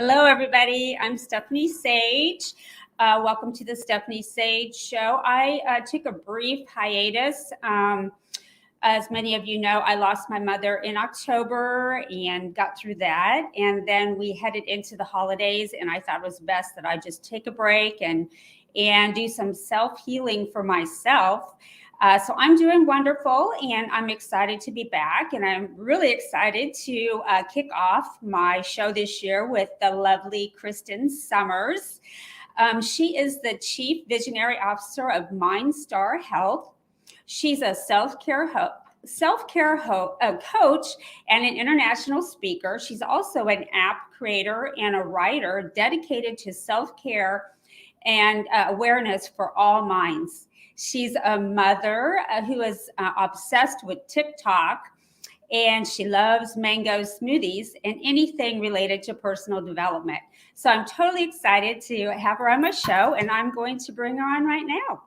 Hello, everybody. I'm Stephanie Sage. Welcome to the Stephanie Sage Show. I took a brief hiatus. As many of you know, I lost my mother in October and got through that. And then we headed into the holidays, and I thought it was best that I just take a break and do some self-healing for myself. So I'm doing wonderful, and I'm excited to be back. And I'm really excited to kick off my show this year with the lovely Kristen Summers. She is the Chief Visionary Officer of MindStar Health. She's a coach and an international speaker. She's also an app creator and a writer dedicated to self-care and awareness for all minds. She's a mother who is obsessed with TikTok, and she loves mango smoothies and anything related to personal development. So I'm totally excited to have her on my show, and I'm going to bring her on right now.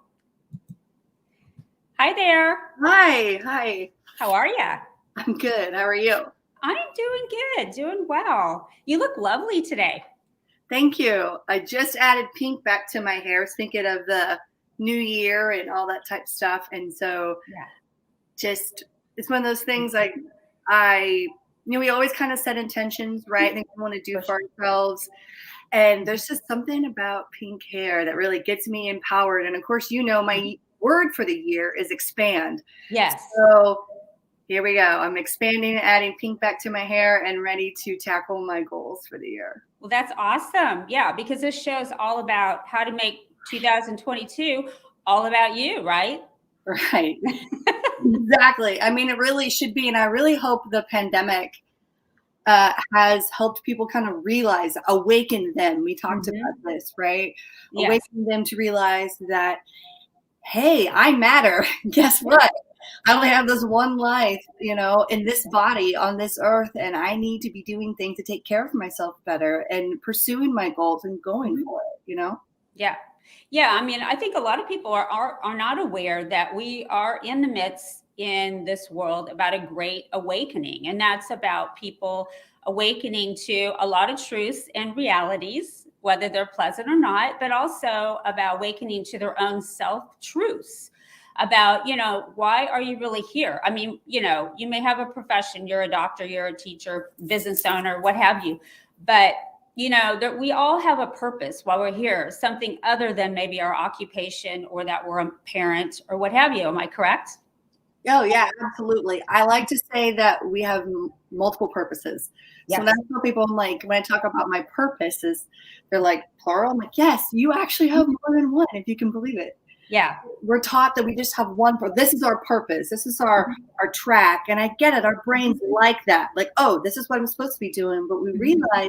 Hi there. Hi. How are you? I'm good. How are you? I'm doing good, doing well. You look lovely today. Thank you. I just added pink back to my hair. I was thinking of the new year and all that type of stuff. And so just, it's one of those things we always kind of set intentions, right? Things we want to do for ourselves. And there's just something about pink hair that really gets me empowered. And of course, my word for the year is expand. Yes. So here we go. I'm expanding, adding pink back to my hair and ready to tackle my goals for the year. Well, that's awesome. Yeah, because this show is all about how to make 2022 all about you, right? Right. Exactly. I mean, it really should be. And I really hope the pandemic has helped people kind of realize, awaken them. We talked about this, right? Yes. Awaken them to realize that, hey, I matter. Guess what? I only have this one life, in this body on this earth, and I need to be doing things to take care of myself better and pursuing my goals and going for it, Yeah. Yeah. I mean, I think a lot of people are not aware that we are in the midst in this world about a great awakening. And that's about people awakening to a lot of truths and realities, whether they're pleasant or not, but also about awakening to their own self-truths. About, why are you really here? I mean, you may have a profession, you're a doctor, you're a teacher, business owner, what have you, but that we all have a purpose while we're here, something other than maybe our occupation or that we're a parent or what have you. Am I correct? Oh, yeah, absolutely. I like to say that we have multiple purposes. Yes. So when I tell people, when I talk about my purposes, they're like, plural? I'm like, yes, you actually have more than one, if you can believe it. Yeah. We're taught that we just have one. This is our purpose. This is our track. And I get it. Our brains like that. Like, oh, this is what I'm supposed to be doing. But we realize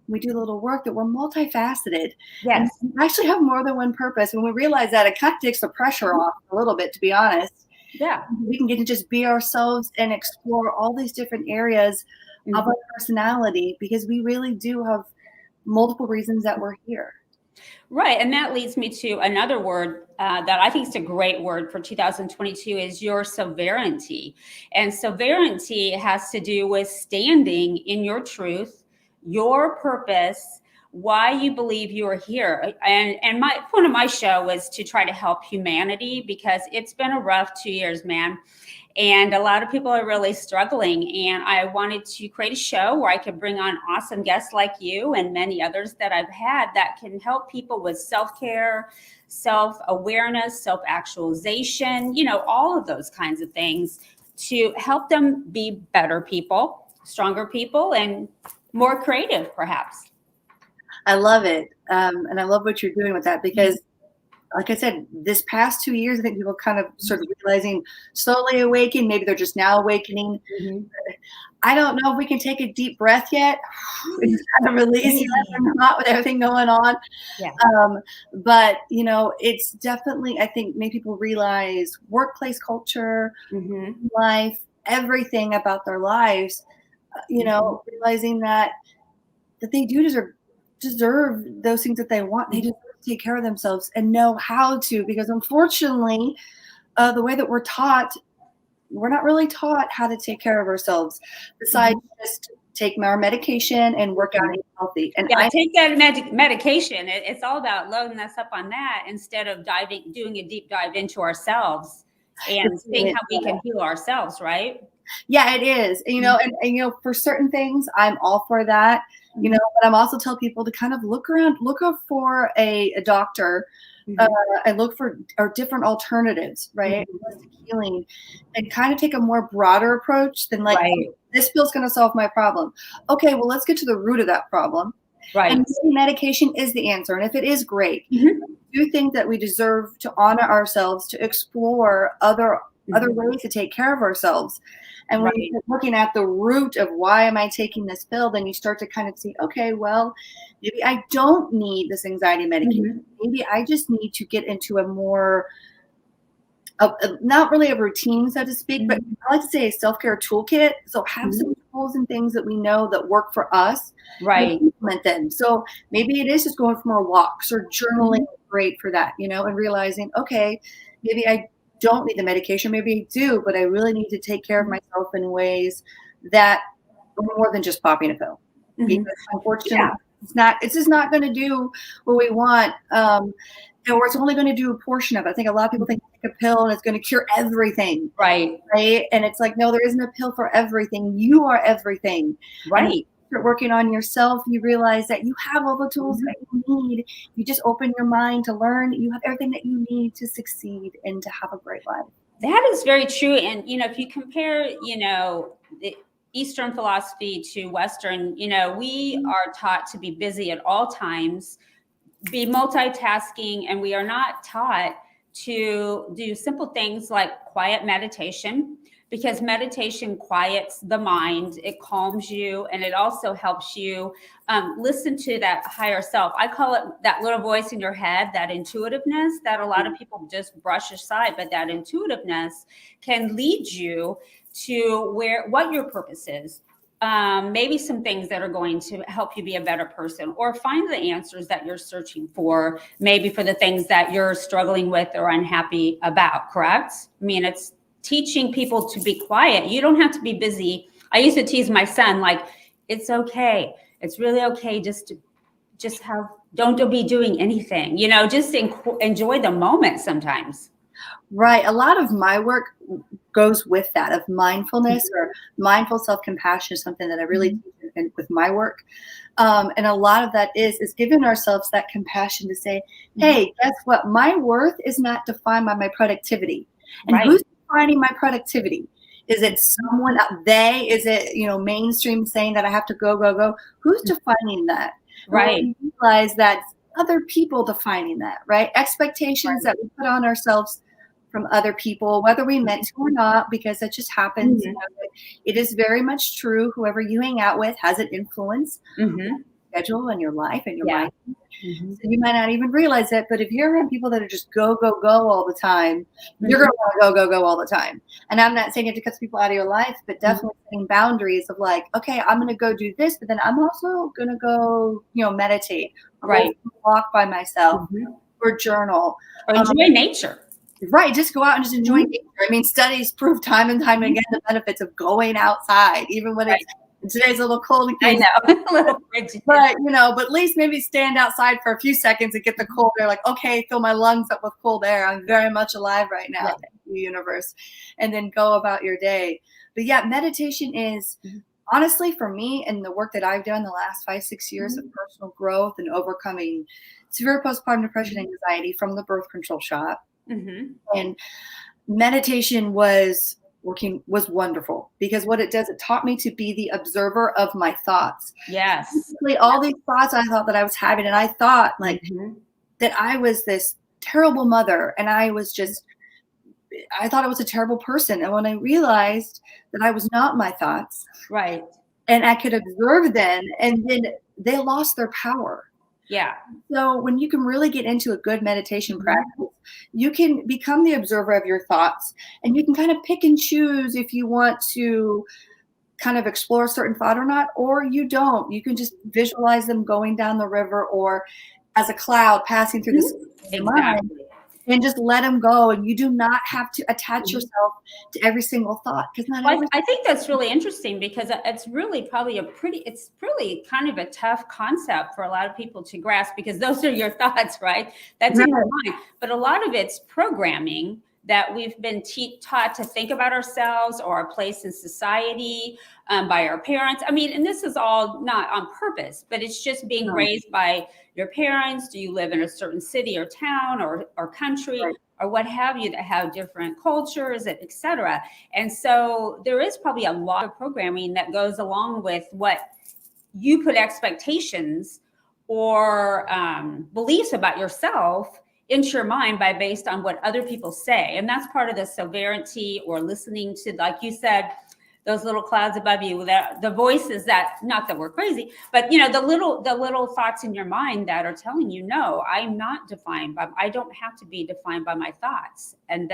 when we do a little work that we're multifaceted. Yes. And we actually have more than one purpose. When we realize that, it kind of takes the pressure off a little bit, to be honest. Yeah. We can get to just be ourselves and explore all these different areas of our personality, because we really do have multiple reasons that we're here. Right. And that leads me to another word that I think is a great word for 2022 is your sovereignty. And sovereignty has to do with standing in your truth, your purpose, why you believe you are here. And my point of my show was to try to help humanity, because it's been a rough 2 years, man. And a lot of people are really struggling. And I wanted to create a show where I could bring on awesome guests like you and many others that I've had that can help people with self-care, self-awareness, self-actualization, all of those kinds of things to help them be better people, stronger people, and more creative, perhaps. I love it. And I love what you're doing with that, because like I said, this past 2 years, I think people kind of sort of realizing, slowly awaken. Maybe they're just now awakening. I don't know if we can take a deep breath yet. It's kind of releasing not with everything going on. Yeah. But, it's definitely, I think, make people realize workplace culture, life, everything about their lives, realizing that they do deserve those things that they want. They deserve to take care of themselves and know how to, because unfortunately, the way that we're taught, we're not really taught how to take care of ourselves, besides just take our medication and work out and eat healthy. And Yeah, take that medication. It's all about loading us up on that instead of doing a deep dive into ourselves and seeing how we can heal ourselves, right? Yeah, it is. And for certain things, I'm all for that. But I'm also tell people to kind of look up for a doctor, and look for different alternatives, right? Holistic healing, and kind of take a more broader approach than like, this pill's going to solve my problem. Okay, well, let's get to the root of that problem. Right. And maybe medication is the answer. And if it is, great. I do think that we deserve to honor ourselves, to explore other ways to take care of ourselves. And when you're looking at the root of why am I taking this pill, then you start to kind of see, okay, well, maybe I don't need this anxiety medication. Maybe I just need to get into a more, not really a routine, so to speak, but I like to say a self-care toolkit. So have some tools and things that we know that work for us. Right. Implement them. So maybe it is just going for more walks or journaling. Great for that, and realizing, okay, maybe I don't need the medication. Maybe I do, but I really need to take care of myself in ways that are more than just popping a pill. Because unfortunately, it's just not going to do what we want. Or it's only going to do a portion of it. I think a lot of people think take a pill and it's going to cure everything. Right. And it's like, no, there isn't a pill for everything. You are everything. Right. Start working on yourself, you realize that you have all the tools that you need. You just open your mind to learn. You have everything that you need to succeed and to have a great life. That is very true. And, if you compare, the Eastern philosophy to Western, we are taught to be busy at all times, be multitasking, and we are not taught to do simple things like quiet meditation. Because meditation quiets the mind, it calms you, and it also helps you listen to that higher self. I call it that little voice in your head, that intuitiveness that a lot of people just brush aside, but that intuitiveness can lead you to what your purpose is. Maybe some things that are going to help you be a better person, or find the answers that you're searching for, maybe for the things that you're struggling with or unhappy about, correct? I mean, it's teaching people to be quiet. You don't have to be busy. I used to tease my son, like, it's okay. It's really okay don't be doing anything, just enjoy the moment sometimes. Right. A lot of my work goes with that, of mindfulness or mindful self-compassion is something that I really teach with my work. And a lot of that is giving ourselves that compassion to say, hey, guess what? My worth is not defined by my productivity. And who's defining my productivity? Is it someone is it, mainstream saying that I have to go? Who's defining that? Right. We realize that other people defining that, right? Expectations that we put on ourselves from other people, whether we meant to or not, because it just happens. It is very much true. Whoever you hang out with has an influence on your schedule and your life and your mind. So you might not even realize it, but if you're around people that are just go all the time, you're going to want to go all the time. And I'm not saying it to cut people out of your life, but definitely setting boundaries of like, okay, I'm going to go do this, but then I'm also going to go, meditate, or walk by myself, or journal, or enjoy nature. Right, just go out and just enjoy nature. I mean, studies prove time and time again the benefits of going outside, even when today's a little cold. I know, a little frigid. But but at least maybe stand outside for a few seconds and get the cold air. Like, okay, fill my lungs up with cold air. I'm very much alive right now. Thank you, universe. And then go about your day. But yeah, meditation is honestly, for me, and the work that I've done the last 5-6 years of personal growth and overcoming severe postpartum depression and anxiety from the birth control shot. And meditation was wonderful, because what it does, it taught me to be the observer of my thoughts. Yes. Basically, all these thoughts I thought that I was having, and I thought like that I was this terrible mother, and I thought I was a terrible person. And when I realized that I was not my thoughts, and I could observe them, and then they lost their power. Yeah. So when you can really get into a good meditation practice, you can become the observer of your thoughts, and you can kind of pick and choose if you want to kind of explore a certain thought or not, or you don't. You can just visualize them going down the river or as a cloud passing through the mind. and just let them go. And you do not have to attach Mhm. yourself to every single thought, because not Well, every. I think that's really interesting because it's really probably it's really kind of a tough concept for a lot of people to grasp because those are your thoughts, right? That's in your mind. But a lot of it's programming that we've been taught to think about ourselves or our place in society by our parents. I mean, and this is all not on purpose, but it's just being No. raised by your parents. Do you live in a certain city or town or country? Right. Or what have you, that have different cultures, et cetera. And so there is probably a lot of programming that goes along with what you put expectations or beliefs about yourself into your mind by based on what other people say. And that's part of the sovereignty or listening to, like you said, those little clouds above you, that the voices that, not that we're crazy, but you know, the little thoughts in your mind that are telling you, no, I'm not defined by, I don't have to be defined by my thoughts. And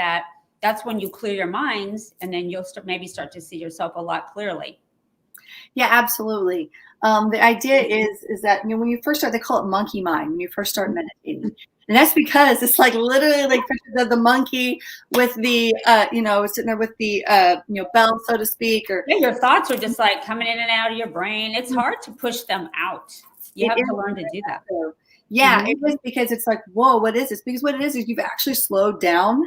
that's when you clear your minds, and then you'll maybe start to see yourself a lot clearly. Yeah, absolutely. The idea is that, you know, when you first start, they call it monkey mind when you first start meditating, and that's because it's like literally like pictures of the monkey with the you know, sitting there with the you know, bell, so to speak, or Yeah, your thoughts are just like coming in and out of your brain. It's hard to push them out. You it have is. to learn to do that. Yeah, Mhm. it is, because it's like, whoa, what is this? Because what it is you've actually slowed down,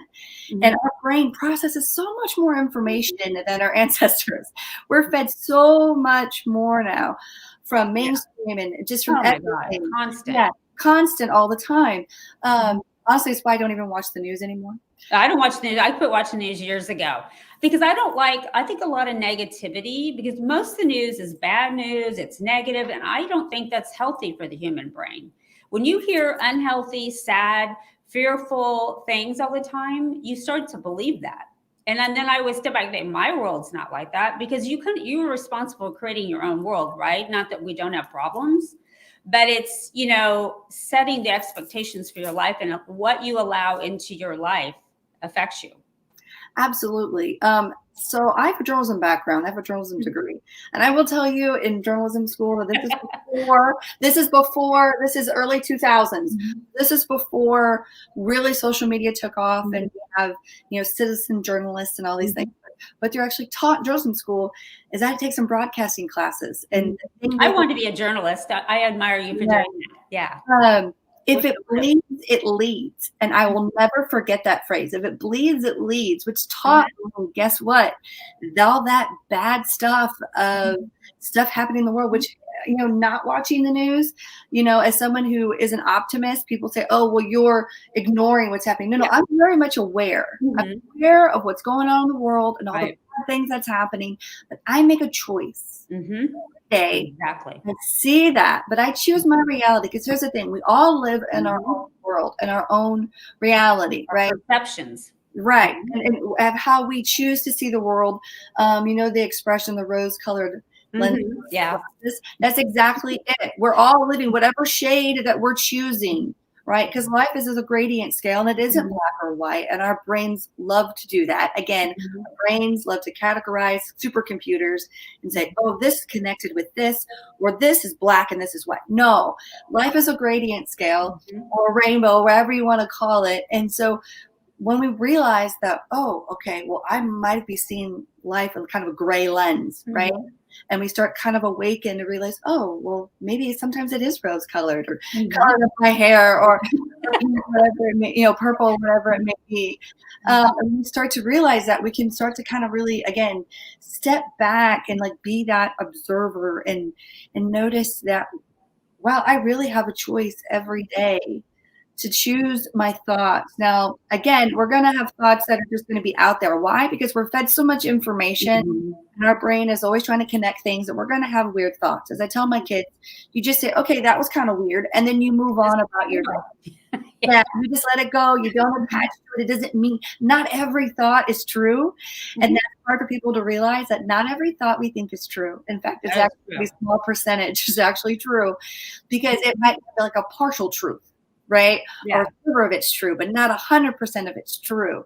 and Mhm. our brain processes so much more information than our ancestors. We're fed so much more now from Yeah. mainstream and just from Oh my God, everything. constant. Yeah, constant all the time. Mhm. Honestly, it's why I don't even watch the news anymore. I don't watch the news. I quit watching the news years ago because I don't like, I think a lot of negativity because most of the news is bad news, it's negative, and I don't think that's healthy for the human brain. When you hear unhealthy, sad, fearful things all the time, you start to believe that. And then I always step back and say, my world's not like that because you're responsible for creating your own world, right? Not that we don't have problems, but it's, you know, setting the expectations for your life and what you allow into your life affects you. Absolutely. So I have a journalism background. I have a journalism degree, and I will tell you, in journalism school, that this is early 2000s. Mhm. This is before really social media took off, Mhm. and we have, you know, citizen journalists and all these things. Mhm. What they're actually taught in journalism school is that it takes some broadcasting classes, and Mhm. the thing I with want to be a journalist. I admire you for doing that. Yeah. um, if Wish it I would bleeds, it leads. And I have. will never forget that phrase. If it bleeds, it leads, which taught Mhm. me, guess what? All that bad stuff of stuff happening in the world, which, you know, not watching the news, you know, as someone who is an optimist, people say, oh, well, you're ignoring what's happening. No, no, Yeah. I'm very much aware. I'm Mhm. aware of what's going on in the world and all the Right. bad things that's happening, but I make a choice Mhm. today. Exactly. I see that, but I choose my reality, because here's the thing: we all live in our Mhm. own world, in our own reality, Our right? perceptions. Right, Mhm. and how we choose to see the world. You know the expression, the rose-colored lens. Mhm. Yeah. That's exactly it. We're all living whatever shade that we're choosing, right? Because life is a gradient scale, and it isn't Mhm. black or white. And our brains love to do that. Again, Mhm. our brains love to categorize supercomputers and say, "Oh, this is connected with this, or this is black and this is white." No, life is a gradient scale, Mhm. or a rainbow, wherever you want to call it. And so when we realize that, oh, okay, well, I might be seeing life in kind of a gray lens, right? Mhm. And we start kind of awaken to realize, oh, well, maybe sometimes it is rose colored, or Mhm. colored up my hair, or whatever it may, you know, purple, whatever it may be. And we start to realize that we can start to kind of really, again, step back and like be that observer, and notice that, wow, I really have a choice every day to choose my thoughts. Now, again, we're going to have thoughts that are just going to be out there. Why? Because we're fed so much information, Mhm. and our brain is always trying to connect things, and we're going to have weird thoughts. As I tell my kids, you just say, okay, that was kind of weird. And then you move Just on about your day. yeah. Yeah, you just let it go. You don't attach to it. It doesn't mean, not every thought is true. And Mhm. that's hard for people to realize, that not every thought we think is true. In fact, it's That is actually true. a small percentage is actually true, because it might be like a partial truth, right? Or Yeah. a sliver of it's true, but not 100% of it's true.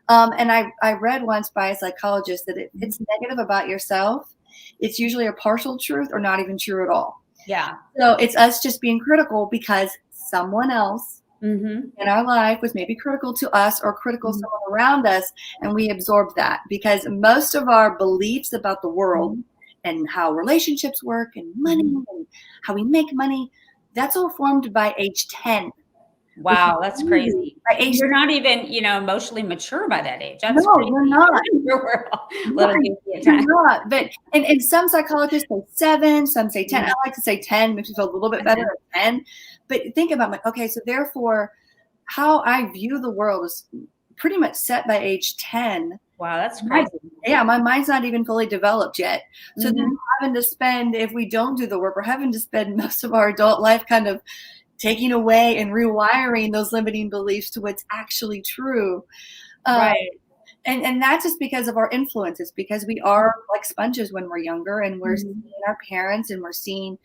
And I read once by a psychologist that if it's negative about yourself, it's usually a partial truth or not even true at all. Yeah. So it's us just being critical because someone else Mm-hmm. in our life was maybe critical to us or critical to someone around us, and we absorbed that because most of our beliefs about the world and how relationships work and money and how we make money, that's all formed by age 10. Which is Wow, that's crazy. crazy. By age You're not even, emotionally mature by that age. That's No, crazy. you're not. We're a little Right. goofy at You're times. not. But and some psychologists say 7, some say 10. I like to say 10, makes me feel a little bit better at 10. But think about like, okay, so therefore how I view the world is pretty much set by age 10. Wow, that's crazy. My mind's not even fully developed yet. So then Mhm. we're having to spend, if we don't do the work, we're having to spend most of our adult life kind of taking away and rewiring those limiting beliefs to what's actually true. Right. And that's just because of our influences, because we are like sponges when we're younger, and we're seeing our parents, and we're seeing,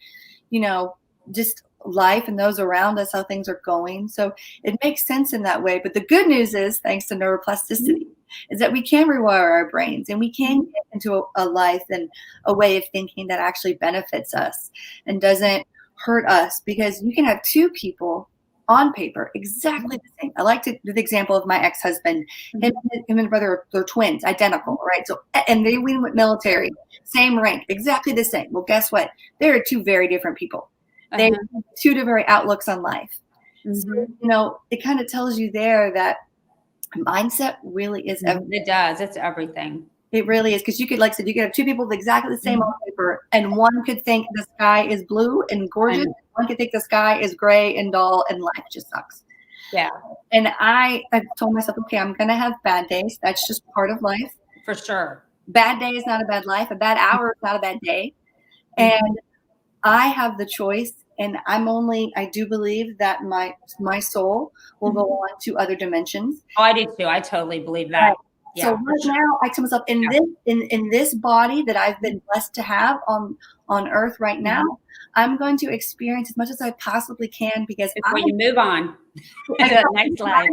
just life and those around us, how things are going. So it makes sense in that way. But the good news is, thanks to neuroplasticity, is that we can rewire our brains, and we can get into a life and a way of thinking that actually benefits us and doesn't hurt us, because you can have two people on paper exactly the same. I like to do the example of my ex-husband. Him and his brother, they're twins, identical, right? So, and they went military, same rank, exactly the same. Well, guess what? They are two very different people. They have two different outlooks on life. So, it kind of tells you there that mindset really is everything. It does. It's everything. It really is, because you could, like I said, you could have two people with exactly the same on paper, and one could think the sky is blue and gorgeous. One could think the sky is gray and dull, and life just sucks. Yeah, And I told myself, okay, I'm going to have bad days. That's just part of life. for sure. Bad day is not a bad life. A bad hour is not a bad day. And I have the choice. And I do believe that my soul will go on to other dimensions. Oh, I do too. I totally believe that. Right. Yeah, So right now, I tell myself, in this body that I've been blessed to have on earth right now, I'm going to experience as much as I possibly can, because before you move on to the next life.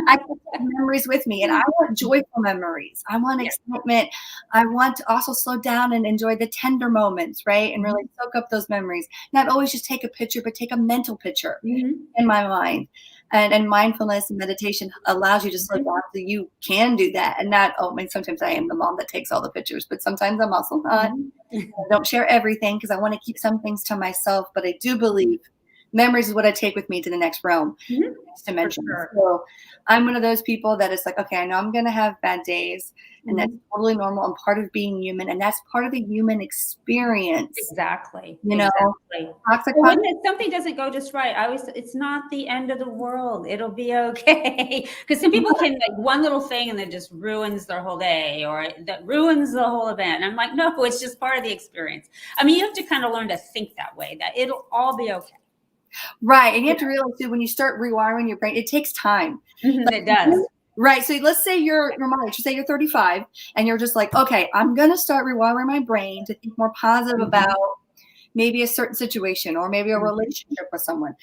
I can take memories with me, and I want joyful memories. I want excitement. I want to also slow down and enjoy the tender moments, right? And really soak up those memories. Not always just take a picture, but take a mental picture in my mind. And mindfulness and meditation allows you to slow down, so you can do that. And sometimes I am the mom that takes all the pictures, but sometimes I'm also not. I don't share everything because I want to keep some things to myself, but I do believe memories is what I take with me to the next realm, next dimension. Sure. So I'm one of those people that is like, okay, I know I'm going to have bad days, and that's totally normal and part of being human, and that's part of the human experience. Exactly. Toxic when something doesn't go just right, it's not the end of the world. It'll be okay. Because some people can, like, one little thing and it just ruins their whole day, or that ruins the whole event. And I'm like, no, it's just part of the experience. I mean, you have to kind of learn to think that way, that it'll all be okay. Right. And you have to realize too, when you start rewiring your brain, it takes time. It does. Right. So let's say you're my age, say you're 35, and you're just like, okay, I'm going to start rewiring my brain to think more positive about maybe a certain situation, or maybe a relationship with someone.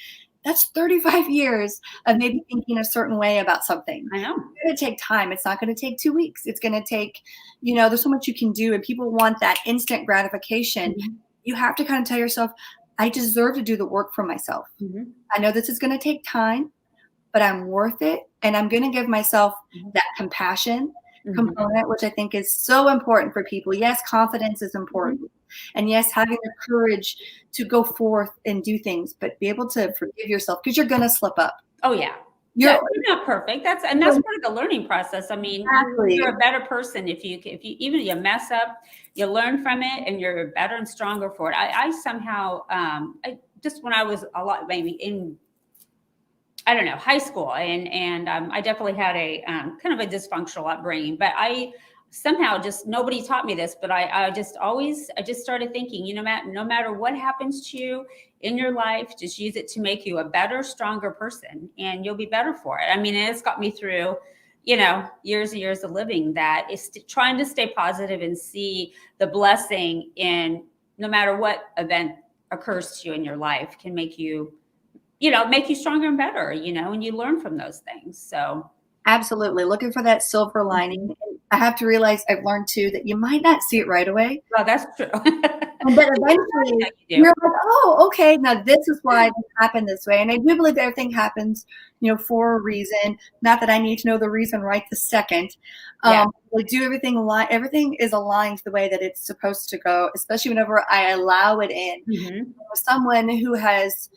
That's 35 years of maybe thinking a certain way about something. I know. It's going to take time. It's not going to take 2 weeks. It's going to take, there's so much you can do, and people want that instant gratification. You have to kind of tell yourself, I deserve to do the work for myself. I know this is going to take time, but I'm worth it. And I'm going to give myself that compassion component, which I think is so important for people. Yes, confidence is important. And yes, having the courage to go forth and do things, but be able to forgive yourself, because you're going to slip up. Oh, yeah. You're not perfect. That's part of the learning process. I mean, you're a better person if you even you mess up, you learn from it, and you're better and stronger for it. I somehow when I was a lot, maybe in, I don't know, high school, and I definitely had a kind of a dysfunctional upbringing, but I somehow just, nobody taught me this, but I just started thinking, no matter what happens to you in your life, just use it to make you a better, stronger person, and you'll be better for it. I mean, it's got me through, years and years of living, that is trying to stay positive and see the blessing in no matter what event occurs to you in your life can make you, make you stronger and better, and you learn from those things. So absolutely looking for that silver lining. I have to realize I've learned too that you might not see it right away. Well, that's true. But eventually you're like, oh, okay, now this is why this happened this way. And I do believe that everything happens, for a reason. Not that I need to know the reason right this second. We do everything is aligned the way that it's supposed to go, especially whenever I allow it in. Mm-hmm. Someone who has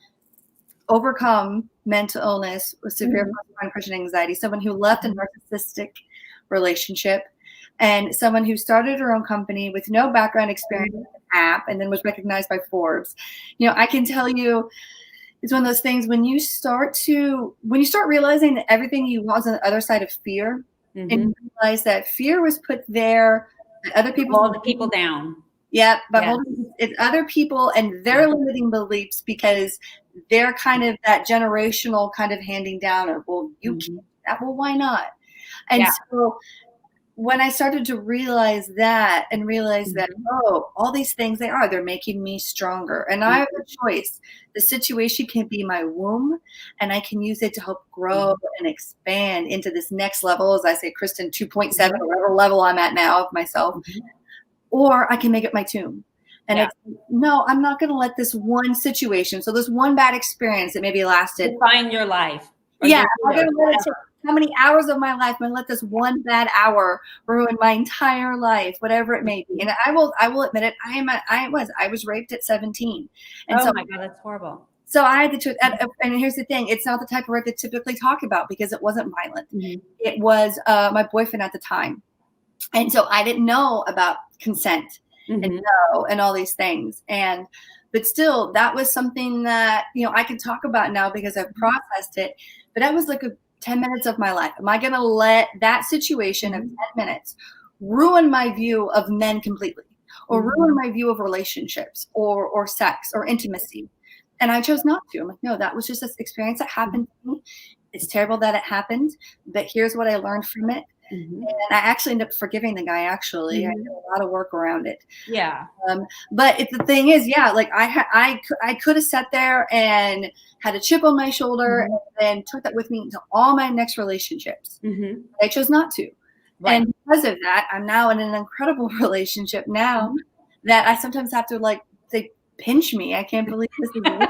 overcome mental illness with severe postpartum depression and anxiety, someone who left a narcissistic relationship, and someone who started her own company with no background experience in the app and then was recognized by Forbes. I can tell you, it's one of those things when you start realizing that everything you want is on the other side of fear, and you realize that fear was put there, that other people hold the people down. Yeah, but it's other people and their limiting beliefs, because they're kind of that generational kind of handing down of, well, you can't do that, well, why not? And so when I started to realize that and realize that, all these things they're making me stronger. And I have a choice. The situation can be my womb, and I can use it to help grow and expand into this next level, as I say, Kristen 2.7, or whatever level I'm at now of myself. Or I can make it my tomb. And it's, no, I'm not going to let this one situation, so this one bad experience that maybe lasted. Define your life. I'm going to let it take how many hours of my life. I'm going to let this one bad hour ruin my entire life, whatever it may be. And I will admit it. I was raped at 17. And my God, that's horrible. So I had to, and here's the thing, it's not the type of rape they typically talk about, because it wasn't violent. It was my boyfriend at the time. And so I didn't know about consent and all these things. But still, that was something that, I can talk about now because I've processed it. But that was like 10 minutes of my life. Am I going to let that situation of 10 minutes ruin my view of men completely, or ruin my view of relationships or sex or intimacy? And I chose not to. I'm like, no, that was just this experience that happened to me. It's terrible that it happened, but here's what I learned from it. And I actually ended up forgiving the guy. I did a lot of work around it. But the thing is, like I could have sat there and had a chip on my shoulder and took that with me into all my next relationships. I chose not to. And because of that, I'm now in an incredible relationship now that I sometimes have to say, pinch me. I can't believe this is real.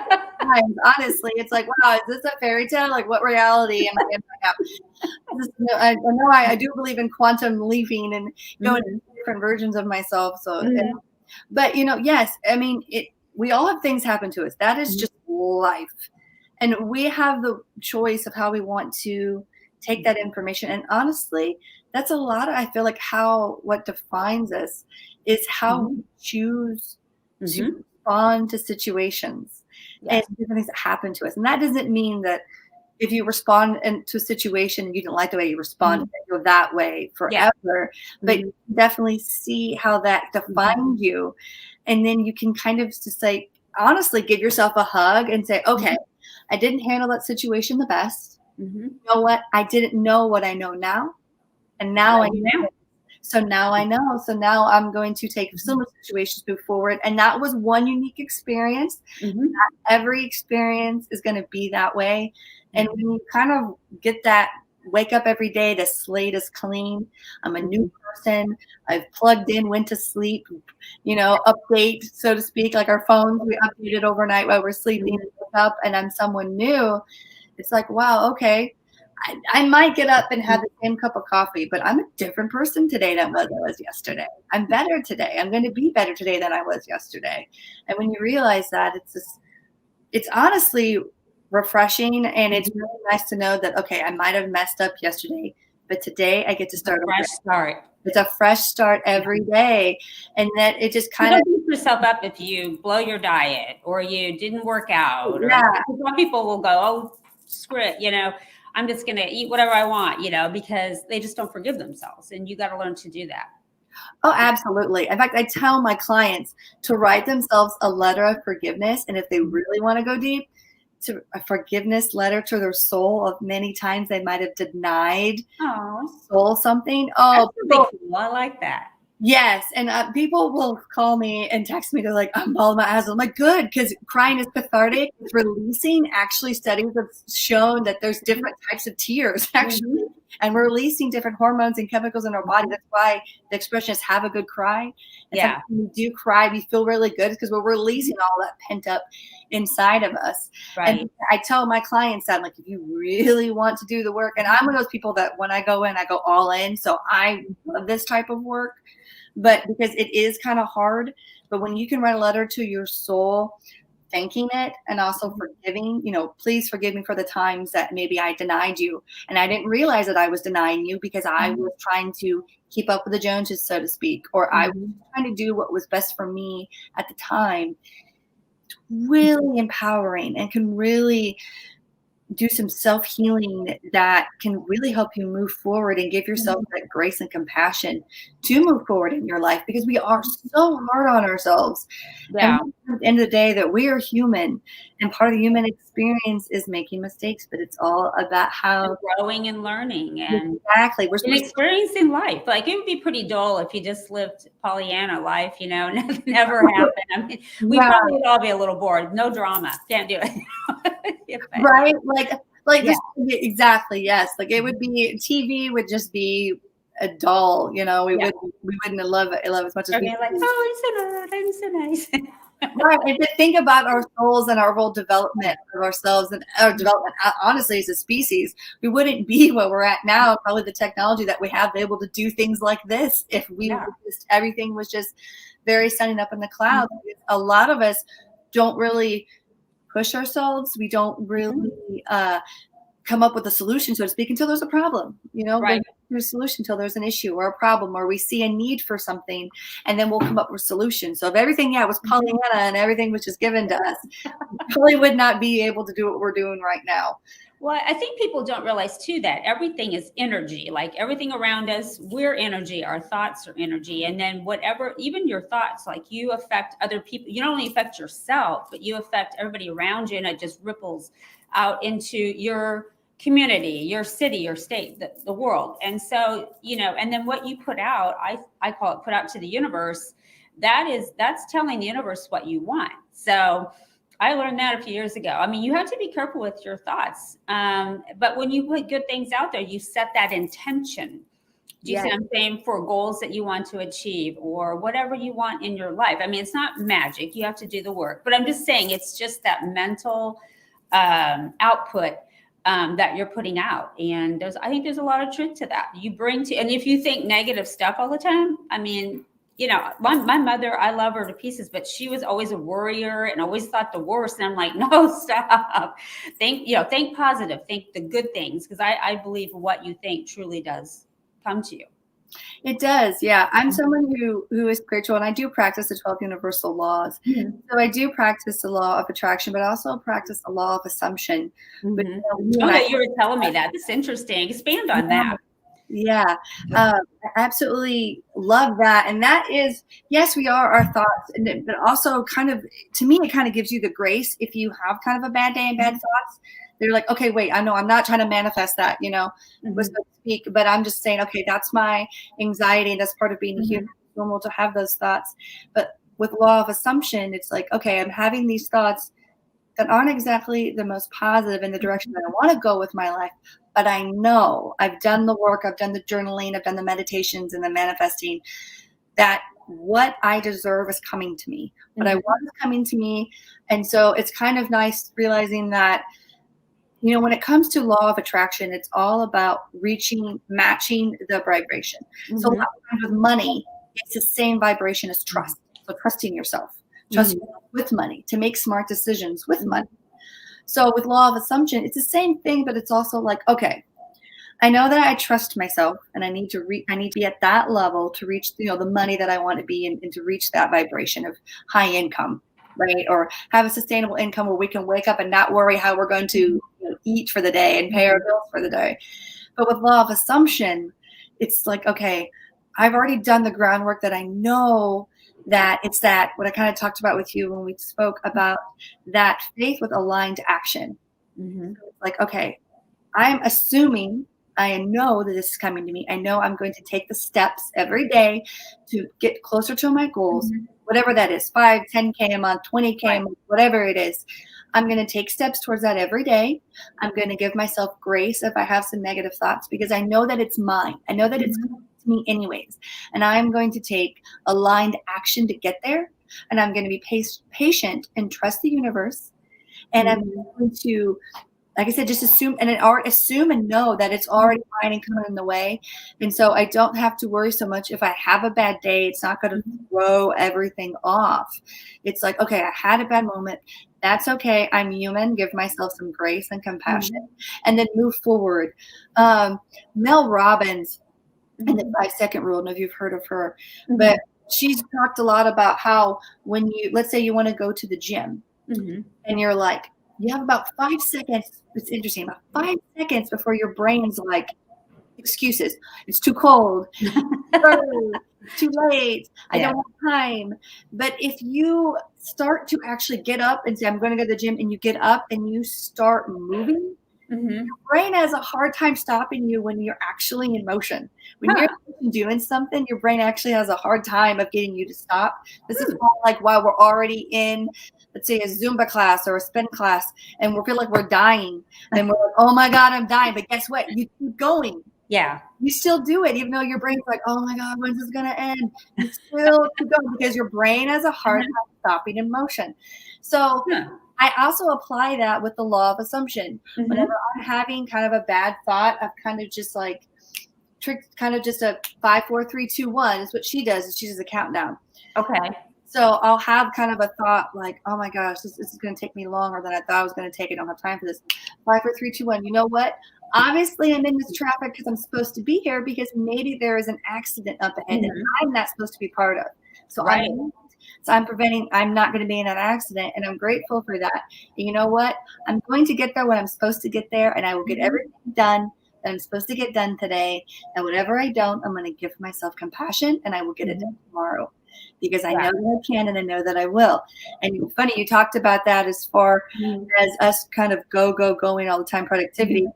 Honestly, it's like, wow, is this a fairy tale? Like, what reality am I in right now? I know I do believe in quantum leaping and going to different versions of myself. So, but yes, I mean, we all have things happen to us. That is just life, and we have the choice of how we want to take that information. And honestly, that's a lot of, I feel like, what defines us is how we choose to respond to situations and different things that happen to us. And that doesn't mean that if you respond to a situation and you didn't like the way you responded, that you're that way forever. But you definitely see how that defined you. And then you can kind of just honestly give yourself a hug and say, okay, I didn't handle that situation the best. You know what? I didn't know what I know now. And now I know. So now I know. So now I'm going to take similar situations, move forward. And that was one unique experience. Not every experience is going to be that way. And when you kind of get that, wake up every day, the slate is clean. I'm a new person. I've plugged in, went to sleep, update, so to speak, like our phones, we updated overnight while we're sleeping and wake up, and I'm someone new. It's like, wow, okay. I might get up and have the same cup of coffee, but I'm a different person today than I was yesterday. I'm better today. I'm going to be better today than I was yesterday. And when you realize that, it's honestly refreshing, and it's really nice to know that, okay, I might have messed up yesterday, but today I get to start a fresh start. It's a fresh start every day, and that it just kind of beat yourself up if you blow your diet or you didn't work out. Some people will go, oh, screw it, I'm just going to eat whatever I want, because they just don't forgive themselves. And you got to learn to do that. Oh, absolutely. In fact, I tell my clients to write themselves a letter of forgiveness. And if they really want to go deep, to a forgiveness letter to their soul of many times they might have denied soul something. Oh, that's really cool. I like that. Yes. And people will call me and text me. They're like, I'm bawling my eyes. I'm like, good, because crying is cathartic. It's releasing. Actually, studies have shown that there's different types of tears. Actually, and we're releasing different hormones and chemicals in our body. That's why the expression is have a good cry. And Yeah. sometimes when we do cry, we feel really good because we're releasing all that pent up inside of us. Right. And I tell my clients that, like, if you really want to do the work, and I'm one of those people that when I go in, I go all in. So I love this type of work, but because it is kind of hard. But when you can write a letter to your soul, thanking it and also forgiving, please forgive me for the times that maybe I denied you. And I didn't realize that I was denying you because I was trying to keep up with the Joneses, so to speak, or I was trying to do what was best for me at the time. It's really empowering and can really do some self-healing that can really help you move forward and give yourself that grace and compassion to move forward in your life, because we are so hard on ourselves. Yeah. And at the end of the day, that we are human, and part of the human experience is making mistakes, but it's all about how growing and learning and exactly we're and experiencing life. Like, it would be pretty dull if you just lived Pollyanna life, nothing ever happened. I mean, we probably would all be a little bored. No drama. Can't do it. Right? Exactly. Yes. Like, it would be, TV would just be a dull, we wouldn't love it as much as we like, oh, I'm so nice. Right. And to think about our souls and our whole development of ourselves and our development, honestly, as a species, we wouldn't be where we're at now. Probably the technology that we have to be able to do things like this, if everything was just very standing up in the clouds. A lot of us don't really push ourselves. We don't really come up with a solution, so to speak, until there's a problem. Right. There's a solution until there's an issue or a problem, or we see a need for something, and then we'll come up with solutions. So if everything was Pollyanna and everything was just given to us, we probably would not be able to do what we're doing right now. Well, I think people don't realize too that everything is energy. Like, everything around us, we're energy. Our thoughts are energy. And then whatever, even your thoughts, like, you affect other people. You not only affect yourself, but you affect everybody around you, and it just ripples out into your community, your city, your state, the world. And so, and then what you put out, I call it put out to the universe. That's telling the universe what you want. So I learned that a few years ago. I mean, you have to be careful with your thoughts. But when you put good things out there, you set that intention. Do you see what I'm saying? For goals that you want to achieve or whatever you want in your life. I mean, it's not magic. You have to do the work. But I'm just saying, it's just that mental output that you're putting out. And I think there's a lot of truth to that. And if you think negative stuff all the time, I mean, my mother, I love her to pieces, but she was always a worrier and always thought the worst. And I'm like, no, stop. Think positive, think the good things. Because I believe what you think truly does come to you. It does. Yeah. I'm someone who is spiritual, and I do practice the 12 universal laws. So I do practice the law of attraction, but also practice the law of assumption. But, you were telling me that. It's interesting. Expand on that. Yeah, I absolutely love that. And that is, yes, we are our thoughts, but also kind of, to me, it kind of gives you the grace if you have kind of a bad day and bad thoughts. They're like, okay, wait, I know I'm not trying to manifest that, so to speak, but I'm just saying, okay, that's my anxiety, and that's part of being human. It's normal to have those thoughts. But with law of assumption, it's like, okay, I'm having these thoughts that aren't exactly the most positive in the direction that I want to go with my life. But I know I've done the work, I've done the journaling, I've done the meditations and the manifesting, that what I deserve is coming to me. What I want is coming to me. And so it's kind of nice realizing that, when it comes to law of attraction, it's all about matching the vibration. So a lot of times with money, it's the same vibration as trust. So trusting yourself, trusting with money, to make smart decisions with money. So with law of assumption, it's the same thing, but it's also like, okay, I know that I trust myself, and I need to be at that level to reach, the money that I want to be and to reach that vibration of high income, right? Or have a sustainable income where we can wake up and not worry how we're going to eat for the day and pay our bills for the day. But with law of assumption, it's like, okay, I've already done the groundwork that I know that it's that, what I kind of talked about with you when we spoke about that faith with aligned action. So it's like, okay, I'm assuming I know that this is coming to me. I know I'm going to take the steps every day to get closer to my goals, whatever that is, 5, 10K a month, 20K a month, whatever it is. I'm going to take steps towards that every day. I'm going to give myself grace if I have some negative thoughts, because I know that it's mine. I know that it's coming to me anyways. And I'm going to take aligned action to get there. And I'm going to be patient and trust the universe. And I'm going to, like I said, just assume and know that it's already fine and coming in the way. And so I don't have to worry so much if I have a bad day. It's not going to throw everything off. It's like, okay, I had a bad moment. That's okay. I'm human. Give myself some grace and compassion, and then move forward. Mel Robbins and the 5-second rule. I don't know if you've heard of her, but she's talked a lot about how when let's say you want to go to the gym and you're like, you have about 5 seconds. It's interesting, about 5 seconds before your brain's like, excuses. It's too cold. It's too late. I don't have time. But if you start to actually get up and say, I'm going to go to the gym, and you get up and you start moving, your brain has a hard time stopping you when you're actually in motion. When you're doing something, your brain actually has a hard time of getting you to stop. This is like while we're already in, let's say, a Zumba class or a spin class, and we feel like we're dying, and we're like, oh my God, I'm dying. But guess what? You keep going. Yeah. You still do it, even though your brain's like, oh my God, when's this going to end? You still keep going because your brain has a hard time stopping in motion. So I also apply that with the law of assumption. Whenever I'm having kind of a bad thought, I've kind of just like just a 5, 4, 3, 2, 1 is what she does. Is she does a countdown. Okay. So I'll have kind of a thought like, oh my gosh, this is going to take me longer than I thought I was going to take. I don't have time for this. 5, 4, 3, 2, 1. You know what? Obviously, I'm in this traffic because I'm supposed to be here, because maybe there is an accident up ahead that I'm not supposed to be part of. So I'm not going to be in an accident, and I'm grateful for that. And you know what? I'm going to get there when I'm supposed to get there, and I will get everything done that I'm supposed to get done today. And whatever I don't, I'm going to give myself compassion, and I will get it done tomorrow, because I know that I can, and I know that I will. And funny, you talked about that as far as us kind of going all the time, productivity.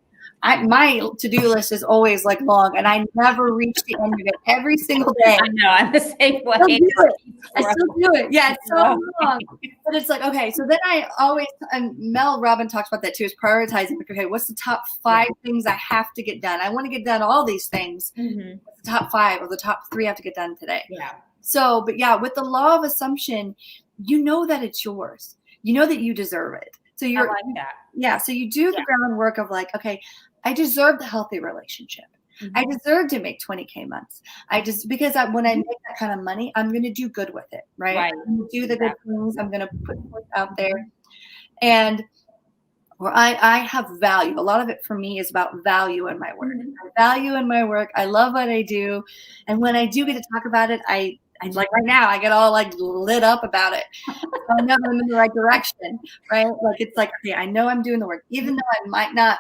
My to-do list is always like long, and I never reach the end of it every single day. I know, I'm the same way. I still do it. Yeah, it's so long. But it's like, okay, so then I always, and Mel Robbins talks about that too, is prioritizing. Like, okay, what's the top 5 things I have to get done? I want to get done all these things. What's the top 5 or the top 3 I have to get done today? Yeah. So, but yeah, with the law of assumption, you know that it's yours. You know that you deserve it. So you're I like that. Yeah. So you do the groundwork of like, okay, I deserve the healthy relationship. I deserve to make 20K months. Because when I make that kind of money, I'm going to do good with it. Right. I'm going to do the good things. I'm going to put forth out there. And where I have value. A lot of it for me is about value in my work. Value in my work. I love what I do. And when I do get to talk about it, I like right now, I get all like lit up about it. So I know that I'm in the right direction, right? Like, it's like, okay, I know I'm doing the work, even though I might not,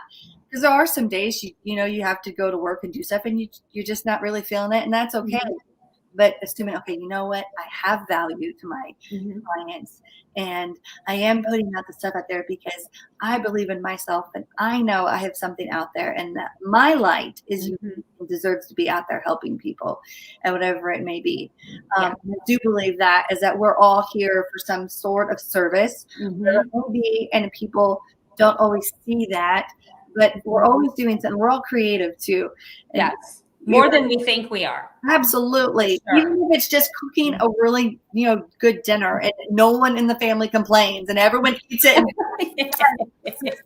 because there are some days you have to go to work and do stuff, and you're just not really feeling it, and that's okay. But assuming, okay, you know what? I have value to my clients, and I am putting out the stuff out there because I believe in myself, and I know I have something out there, and that my light is deserves to be out there helping people, and whatever it may be. I do believe that we're all here for some sort of service, and people don't always see that, but we're always doing something. We're all creative too. And more than we think we are. Absolutely. Even if it's just cooking a really, good dinner, and no one in the family complains and everyone eats it.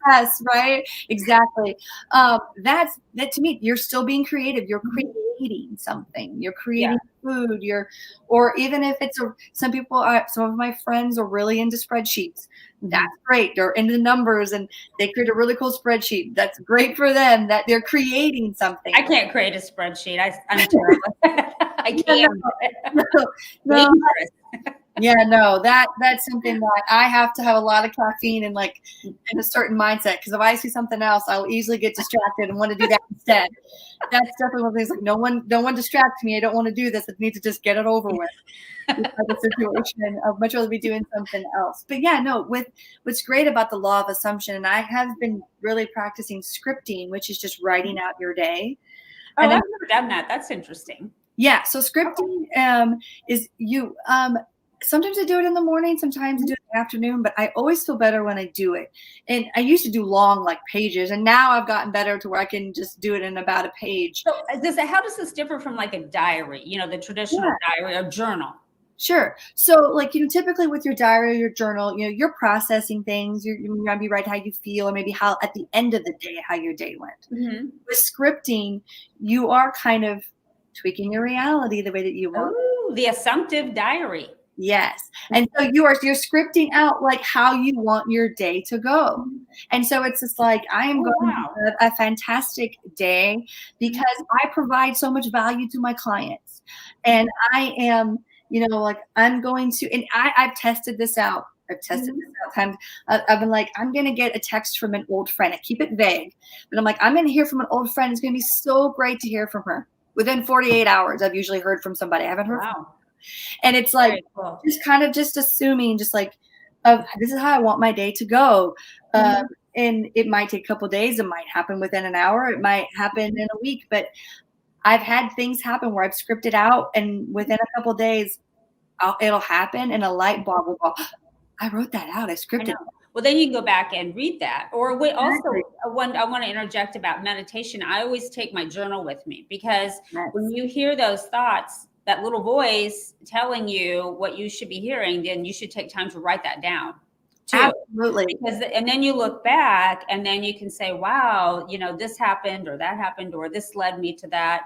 Yes, right? Exactly. That to me, you're still being creative. You're creating something. You're creating food. Or even if it's some of my friends are really into spreadsheets. That's great. They're into numbers and they create a really cool spreadsheet. That's great for them, that they're creating something. I can't create a spreadsheet. I'm terrible. I can't. No. No, that's something that I have to have a lot of caffeine and like in a certain mindset, because if I see something else, I'll easily get distracted and want to do that instead. That's definitely one of the things, like no one distracts me. I don't want to do this. I need to just get it over with. The situation, I'd much rather be doing something else. But what's great about the law of assumption, and I have been really practicing scripting, which is just writing out your day. And I've never done that. That's interesting. Yeah. So scripting is Sometimes I do it in the morning, sometimes I do it in the afternoon, but I always feel better when I do it. And I used to do long, like pages, and now I've gotten better to where I can just do it in about a page. So how does this differ from like a diary, the traditional Yeah. diary or journal? Sure. So, like, typically with your diary or your journal, you're processing things. You're gonna be writing how you feel, or maybe how at the end of the day how your day went. Mm-hmm. With scripting, you are kind of tweaking your reality the way that you want. Oh, the assumptive diary. Yes. And so you're scripting out like how you want your day to go. And so it's just like, I am going Wow. to have a fantastic day because I provide so much value to my clients. And I am, like I'm going to, and I've tested this out. I've tested this out times. I've been like, I'm going to get a text from an old friend. I keep it vague, but I'm like, I'm going to hear from an old friend. It's going to be so great to hear from her. Within 48 hours, I've usually heard from somebody. I haven't heard from. And it's like, cool. just kind of just assuming, just like, this is how I want my day to go. And it might take a couple days. It might happen within an hour. It might happen in a week. But I've had things happen where I've scripted out, and within a couple days, it'll happen, and a light bulb will go, I wrote that out. I scripted it. Well, then you can go back and read that. Or wait, also, I want to interject about meditation. I always take my journal with me because when you hear those thoughts, that little voice telling you what you should be hearing, then you should take time to write that down too. Absolutely. And then you look back and then you can say, wow, this happened or that happened, or this led me to that,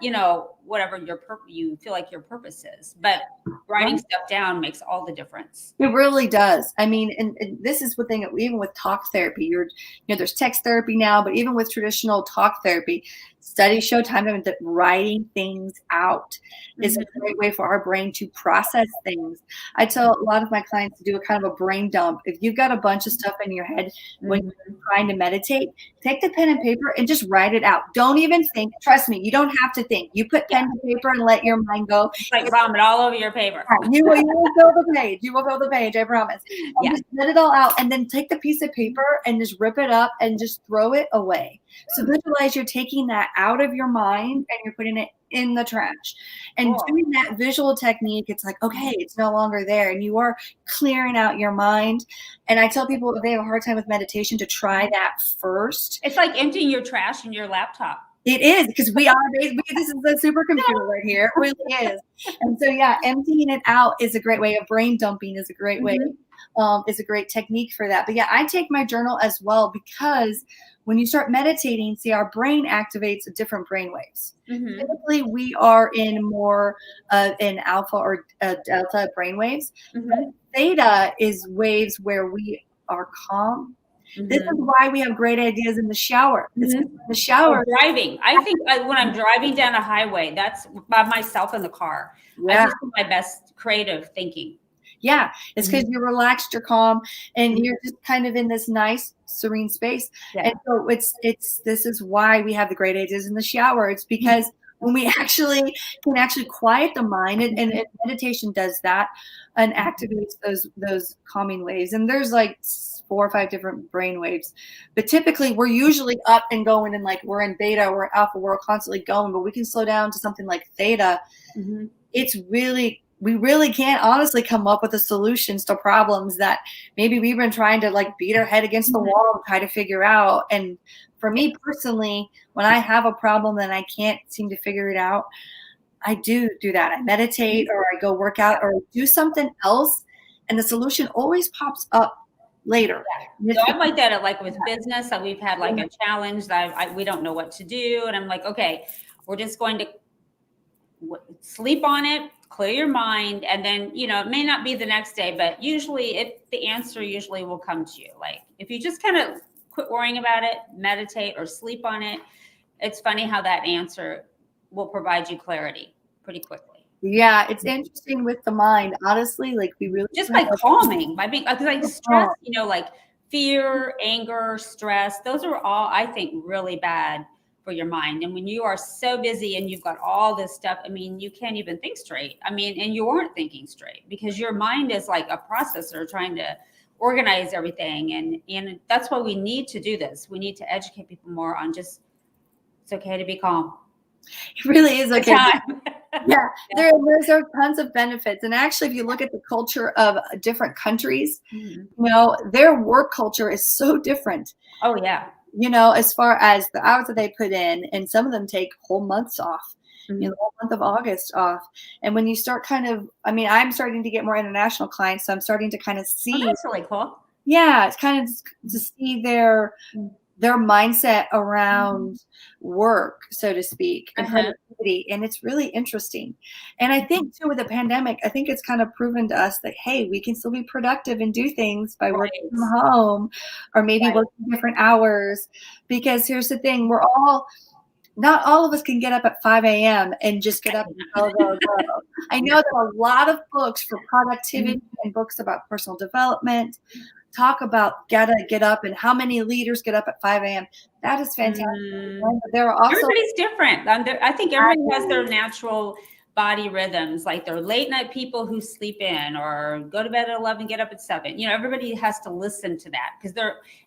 whatever you feel like your purpose is. But writing stuff down makes all the difference. It really does. I mean, and this is the thing, even with talk therapy, there's text therapy now, but even with traditional talk therapy, studies show time that writing things out is a great way for our brain to process things. I tell a lot of my clients to do a kind of a brain dump. If you've got a bunch of stuff in your head when you're trying to meditate, take the pen and paper and just write it out. Don't even think. Trust me, you don't have to think. You put pen to paper and let your mind go. It's like vomit all over your paper. You will fill the page. You will fill the page, I promise. Just let it all out, and then take the piece of paper and just rip it up and just throw it away. So visualize you're taking that out of your mind and you're putting it in the trash. And doing that visual technique, it's like, okay, it's no longer there, and you are clearing out your mind. And I tell people if they have a hard time with meditation to try that first. It's like emptying your trash in your laptop. It is, because this is a supercomputer right here. It really is. And so, emptying it out is a great way. A brain dumping is a great way, is a great technique for that. But I take my journal as well, because when you start meditating, see, our brain activates different brain waves. Typically, we are in more in alpha or delta brain waves. Theta is waves where we are calm. This is why we have great ideas in the shower. The shower. Driving. I think when I'm driving down a highway, that's by myself in the car. I just do my best creative thinking. Yeah, it's because you're relaxed, you're calm, and you're just kind of in this nice, serene space. And so this is why we have the great ideas in the shower. It's because when we can quiet the mind, and meditation does that and activates those calming waves. And there's like 4 or 5 different brain waves, but typically we're usually up and going, and like we're in beta or alpha, we're constantly going, but we can slow down to something like theta. We really can't honestly come up with the solutions to problems that maybe we've been trying to like beat our head against the wall and try to figure out. And for me personally, when I have a problem and I can't seem to figure it out, I do that. I meditate, or I go work out, or do something else, and the solution always pops up later. So I'm like that like with business, that we've had like a challenge that we don't know what to do. And I'm like, okay, we're just going to sleep on it, clear your mind, and then it may not be the next day, but usually the answer usually will come to you. Like if you just kind of quit worrying about it, meditate, or sleep on it, it's funny how that answer will provide you clarity pretty quickly. Yeah, it's interesting with the mind, honestly. Like we really just by calming, by being like stress, like fear, anger, stress, those are all, I think, really bad for your mind. And when you are so busy and you've got all this stuff, I mean, you can't even think straight. I mean, and you aren't thinking straight because your mind is like a processor trying to organize everything. And that's why we need to do this. We need to educate people more on just, it's okay to be calm. It really is okay. Yeah, there are tons of benefits. And actually, if you look at the culture of different countries, Mhm. their work culture is so different, Oh yeah. as far as the hours that they put in. And some of them take whole months off, Mhm. the whole month of August off. And when you start I'm starting to get more international clients. So I'm starting to kind of Oh, see, that's really cool. yeah, it's kind of to see their mindset around work, so to speak, and Uh-huh. productivity. And it's really interesting. And I think too, with the pandemic, I think it's kind of proven to us that, hey, we can still be productive and do things by working Right. from home, or maybe Right. working different hours. Because here's the thing, not all of us can get up at 5 a.m. and just get up and go, go, go. I know there are a lot of books for productivity and books about personal development talk about gotta get up and how many leaders get up at 5 a.m. That is fantastic. Mm. But there are also, Everybody's different. I think everybody has their natural body rhythms, like they're late night people who sleep in or go to bed at 11, get up at 7. Everybody has to listen to that because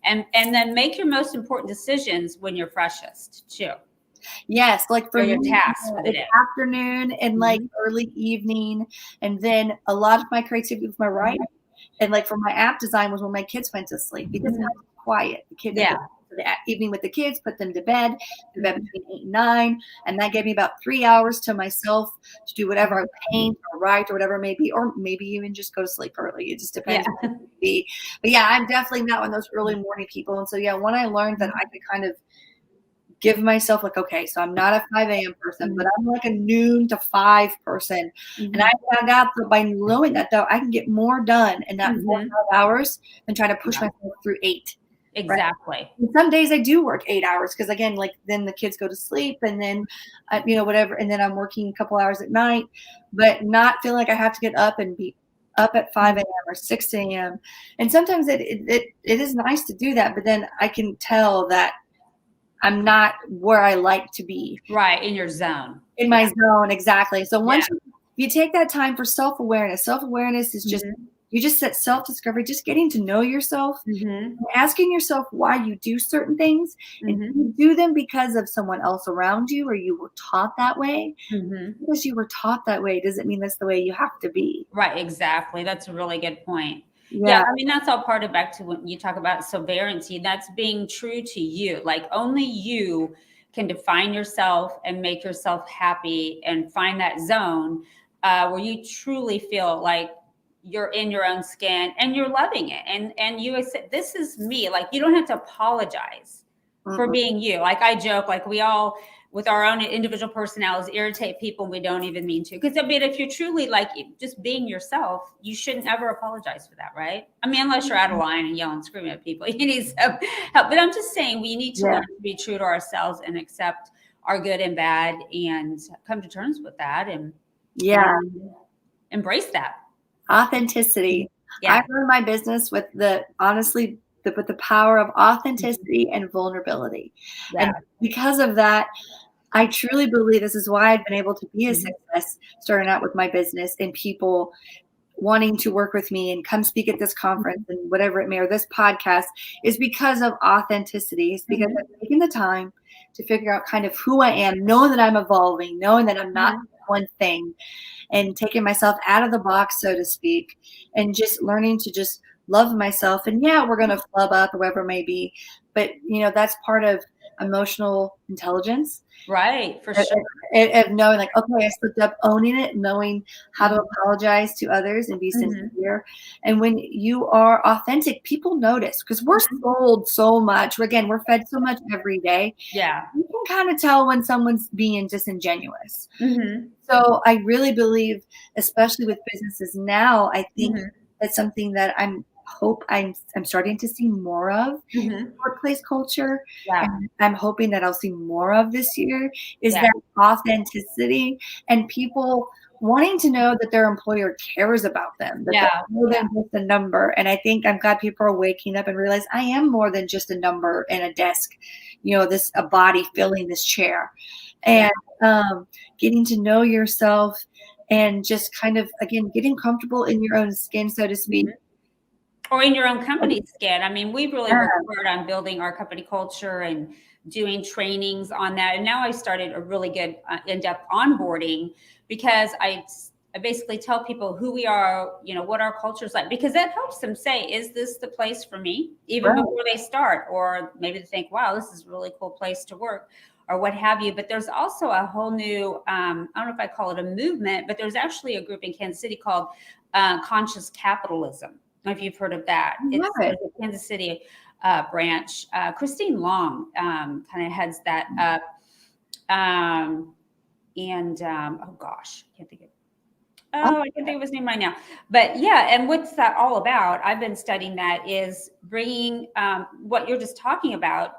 and then make your most important decisions when you're freshest too. yes, like for Or your me, tasks for the it's day. afternoon and like Mhm. early evening. And then a lot of my creativity with my writing and like for my app design was when my kids went to sleep because Mhm. I was quiet. The kids, Yeah. for the evening with the kids, put them to bed Mhm. between 8 and 9. And that gave me about 3 hours to myself to do whatever I paint or write or whatever it may be, or maybe even just go to sleep early. It just Yeah. depends on what it may be. But yeah, I'm definitely not one of those early morning people. And so, yeah, when I learned that I could kind of give myself like, okay, so I'm not a 5 a.m. person, but Mhm. I'm like a noon to 5 person. And I Mhm. found out that by knowing that though, I can get more done in that four or Mhm. 5 hours than try to push Yeah. myself through 8. Right. Exactly. And some days I do work 8 hours because again, like then the kids go to sleep and then, whatever. And then I'm working a couple hours at night, but not feeling like I have to get up and be up at 5 a.m. or 6 a.m. And sometimes it is nice to do that, but then I can tell that I'm not where I like to be Right. In your zone. in Yeah. my zone. Exactly. So Yeah. once you take that time for self-awareness is just, Mhm. you just set self-discovery, just getting to know yourself, Mhm. asking yourself why you do certain things. And do Mhm. you do them because of someone else around you or you were taught that way? Mhm. Because you were taught that way doesn't mean that's the way you have to be. Right, exactly. That's a really good point. Yeah, Yeah. I mean, that's all part of back to when you talk about sovereignty, that's being true to you. Like only you can define yourself and make yourself happy and find that zone where you truly feel like you're in your own skin and you're loving it. And you accept this is me. Like you don't have to apologize for Mm-mm. being you. Like I joke, like we all with our own individual personalities irritate people we don't even mean to. Because I mean, if you're truly like just being yourself, you shouldn't ever apologize for that, right? I mean, unless you're out of line and yelling, screaming at people, you need some help. But I'm just saying, we need to Yeah. learn to be true to ourselves and accept our good and bad, and come to terms with that, Yeah. and embrace that. Authenticity. I Yeah. run my business with the power of authenticity and vulnerability. Yeah. And because of that, I truly believe this is why I've been able to be a Mhm. success starting out with my business and people wanting to work with me and come speak at this conference and whatever it may, or this podcast is because of authenticity. It's because Mhm. I've taken the time to figure out kind of who I am, knowing that I'm evolving, knowing that I'm not Mhm. one thing, and taking myself out of the box, so to speak, and just learning to just love myself. And yeah, we're going to flub up or whatever it may be, but that's part of emotional intelligence Right, for sure. of knowing like, okay, I slipped up, owning it, knowing how to Mhm. apologize to others and be Mhm. sincere. And when you are authentic, people notice because we're Mhm. sold so much. Again, we're fed so much every day. Yeah. You can kind of tell when someone's being disingenuous. Mhm. So I really believe, especially with businesses now, I think Mhm. that's something that I'm starting to see more of Mhm. workplace culture, Yeah. and I'm hoping that I'll see more of this year is Yeah. that authenticity and people wanting to know that their employer cares about them, that they're Yeah. more Yeah. than just a number. And I think I'm glad people are waking up and realize I am more than just a number and a desk, a body filling this chair. Yeah. And getting to know yourself and just kind of again getting comfortable in your own skin, so to speak, Mhm. or in your own company skin. I mean, we really worked hard on building our company culture and doing trainings on that. And now I started a really good in-depth onboarding, because I basically tell people who we are, you know, what our culture is like, because that helps them say, is this the place for me? Even before they start, or maybe they think, wow, this is a really cool place to work, or what have you. But there's also a whole new, I don't know if I call it a movement, but there's actually a group in Kansas City called Conscious Capitalism. I don't know if you've heard of that. It's a Kansas City branch. Christine Long kind of heads that up. Oh gosh, I can't think of I can't think of his name right now. But yeah, and what's that all about? I've been studying that, is bringing what you're just talking about,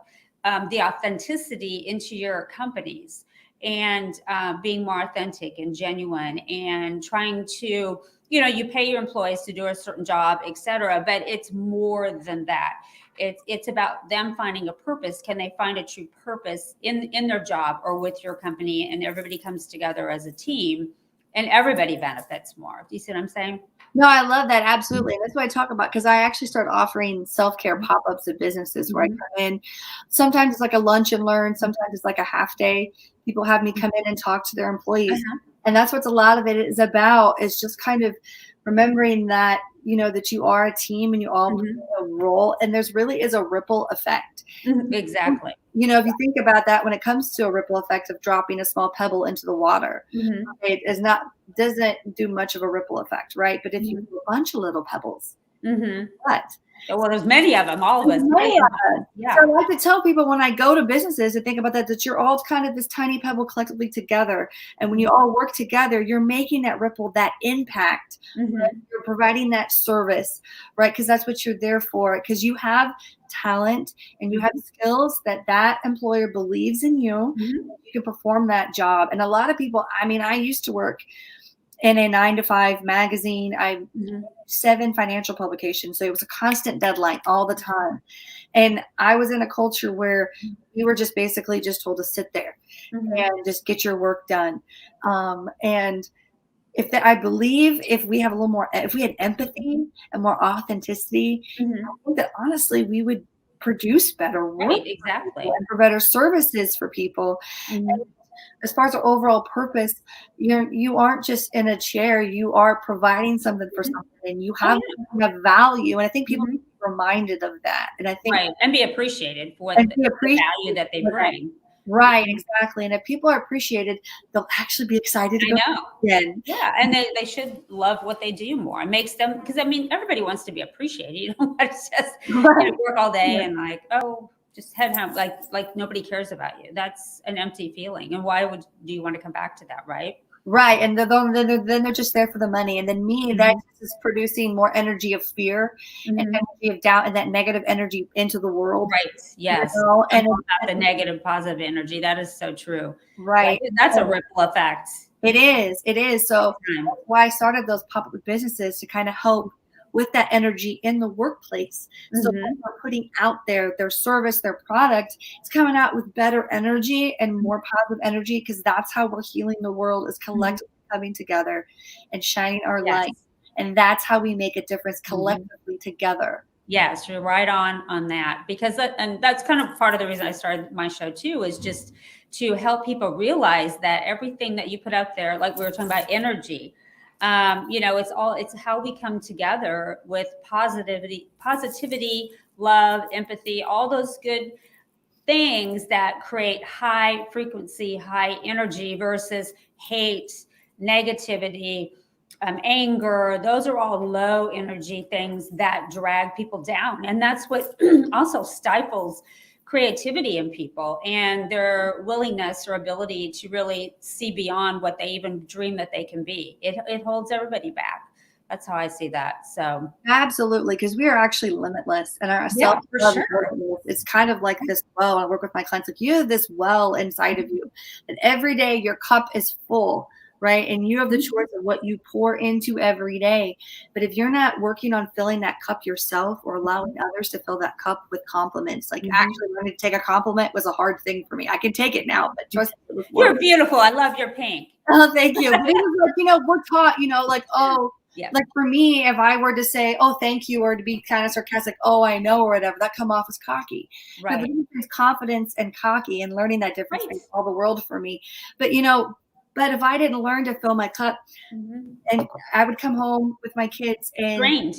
the authenticity into your companies, and being more authentic and genuine, and trying to, you know, you pay your employees to do a certain job, et cetera, but it's more than that. It's about them finding a purpose. Can they find a true purpose in their job or with your company? And everybody comes together as a team, and everybody benefits more. Do you see what I'm saying? No, I love that. Absolutely. And that's what I talk about, because I actually start offering self-care pop-ups at businesses where I come in. Sometimes it's like a lunch and learn. Sometimes it's like a half day. People have me come in and talk to their employees. And that's what a lot of it is about, is just kind of remembering that, you know, that you are a team and you all play a role, and there's really is a ripple effect. Exactly. You know, if you think about that, when it comes to a ripple effect of dropping a small pebble into the water, it doesn't do much of a ripple effect, right? But if you do a bunch of little pebbles, what? Well, there's many of them, all of us. Yeah. So I like to tell people when I go to businesses to think about that you're all kind of this tiny pebble collectively together. And when you all work together, you're making that ripple, that impact. Right? You're providing that service, right? Because that's what you're there for. Because you have talent and you have skills that employer believes in you. You can perform that job. And a lot of people, I mean, I used to work in a 9-to-5 magazine. I 7 financial publications. So it was a constant deadline all the time. And I was in a culture where we were just basically just told to sit there and just get your work done. And I believe if we have a little more, if we had empathy and more authenticity, I think that honestly we would produce better work. Right, exactly. And for better services for people. And as far as the overall purpose, you aren't just in a chair, you are providing something for something, and you have value. And I think people need to be reminded of that. And I think and be appreciated for the value that they bring. Right, exactly. And if people are appreciated, they'll actually be excited to go again. Yeah, and they should love what they do more. It makes them, because I mean, everybody wants to be appreciated. You don't want to just work all day and like, oh, just head home, like nobody cares about you. That's an empty feeling. And why do you want to come back to that, right? Right. And then they're just there for the money. And then that is producing more energy of fear and energy of doubt, and that negative energy into the world. Right. Yes. You know? And the negative, positive energy. That is so true. Right. That's a ripple effect. It is. It is. So that's why I started those pop-up businesses, to kind of help with that energy in the workplace. So when we're putting out their service, their product, it's coming out with better energy and more positive energy, because that's how we're healing the world, is collectively coming together and shining our light. And that's how we make a difference collectively together. Yes, you're right on that, because and that's kind of part of the reason I started my show too, is just to help people realize that everything that you put out there, like we were talking about energy, you know, it's how we come together with positivity, love, empathy, all those good things that create high frequency, high energy, versus hate, negativity, anger. Those are all low energy things that drag people down. And that's what also stifles creativity in people and their willingness or ability to really see beyond what they even dream that they can be. It holds everybody back. That's how I see that. So absolutely, because we are actually limitless, and our self for sure. It's kind of like this well. I work with my clients, like you have this well inside of you, and every day your cup is full. Right. And you have the choice of what you pour into every day. But if you're not working on filling that cup yourself, or allowing others to fill that cup with compliments, like actually learning to take a compliment was a hard thing for me. I can take it now, but trust me, you're beautiful. I love your pink. Oh, thank you. But it was like, you know, we're taught, you know, like, oh, Yeah. Like for me, if I were to say, oh, thank you, or to be kind of sarcastic, oh, I know, or whatever, that come off as cocky. Now, the Right. difference is confidence and cocky, and learning that difference Right. makes all the world for me. But, but if I didn't learn to fill my cup, and I would come home with my kids and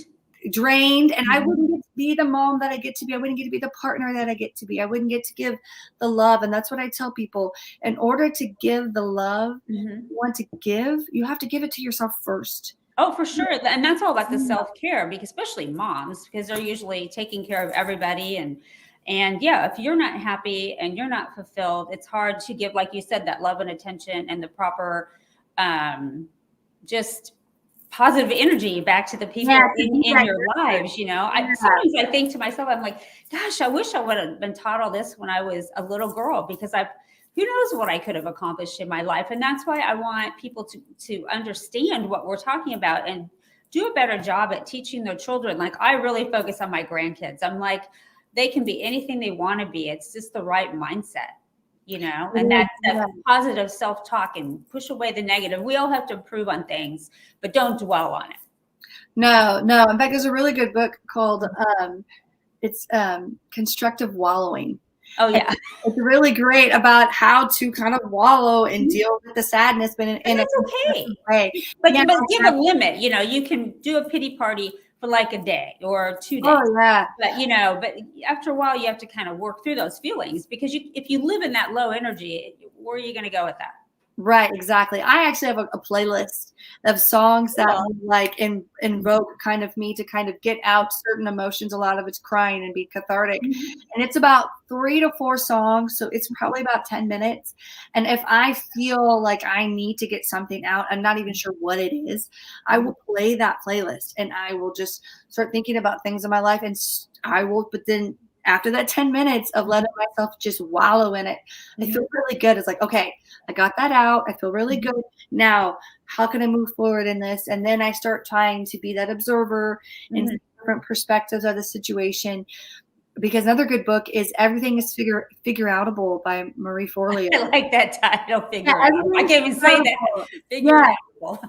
drained, and I wouldn't get to be the mom that I get to be. I wouldn't get to be the partner that I get to be. I wouldn't get to give the love. And that's what I tell people. In order to give the love you want to give, you have to give it to yourself first. Oh, for sure. And that's all about the self-care, because especially moms, because they're usually taking care of everybody. And yeah, if you're not happy and you're not fulfilled, it's hard to give, like you said, that love and attention and the proper, just positive energy back to the people in your lives. Sometimes I think to myself, I'm like, gosh, I wish I would have been taught all this when I was a little girl, because who knows what I could have accomplished in my life. And that's why I want people to understand what we're talking about and do a better job at teaching their children. Like, I really focus on my grandkids. I'm like, they can be anything they want to be. It's just the right mindset, and that's positive self-talk, and push away the negative. We all have to improve on things, but don't dwell on it. No. In fact, there's a really good book called it's Constructive Wallowing. Oh yeah. It's really great about how to kind of wallow and deal with the sadness, but in a okay way. But give a limit. You can do a pity party for like a day or 2 days. Oh yeah. But after a while, you have to kind of work through those feelings, because if you live in that low energy, where are you going to go with that? Right, exactly. I actually have a playlist of songs that like invoke kind of me to kind of get out certain emotions. A lot of it's crying and be cathartic. And it's about 3 to 4 songs. So it's probably about 10 minutes. And if I feel like I need to get something out, I'm not even sure what it is, I will play that playlist and I will just start thinking about things in my life. And but then after that 10 minutes of letting myself just wallow in it, I feel really good. It's like, okay, I got that out. I feel really good. Now, how can I move forward in this? And then I start trying to be that observer in different perspectives of the situation. Because another good book is Everything is Figure Outable by Marie Forleo. I like that title, Figure Outable. I can't even say that. Figure Outable.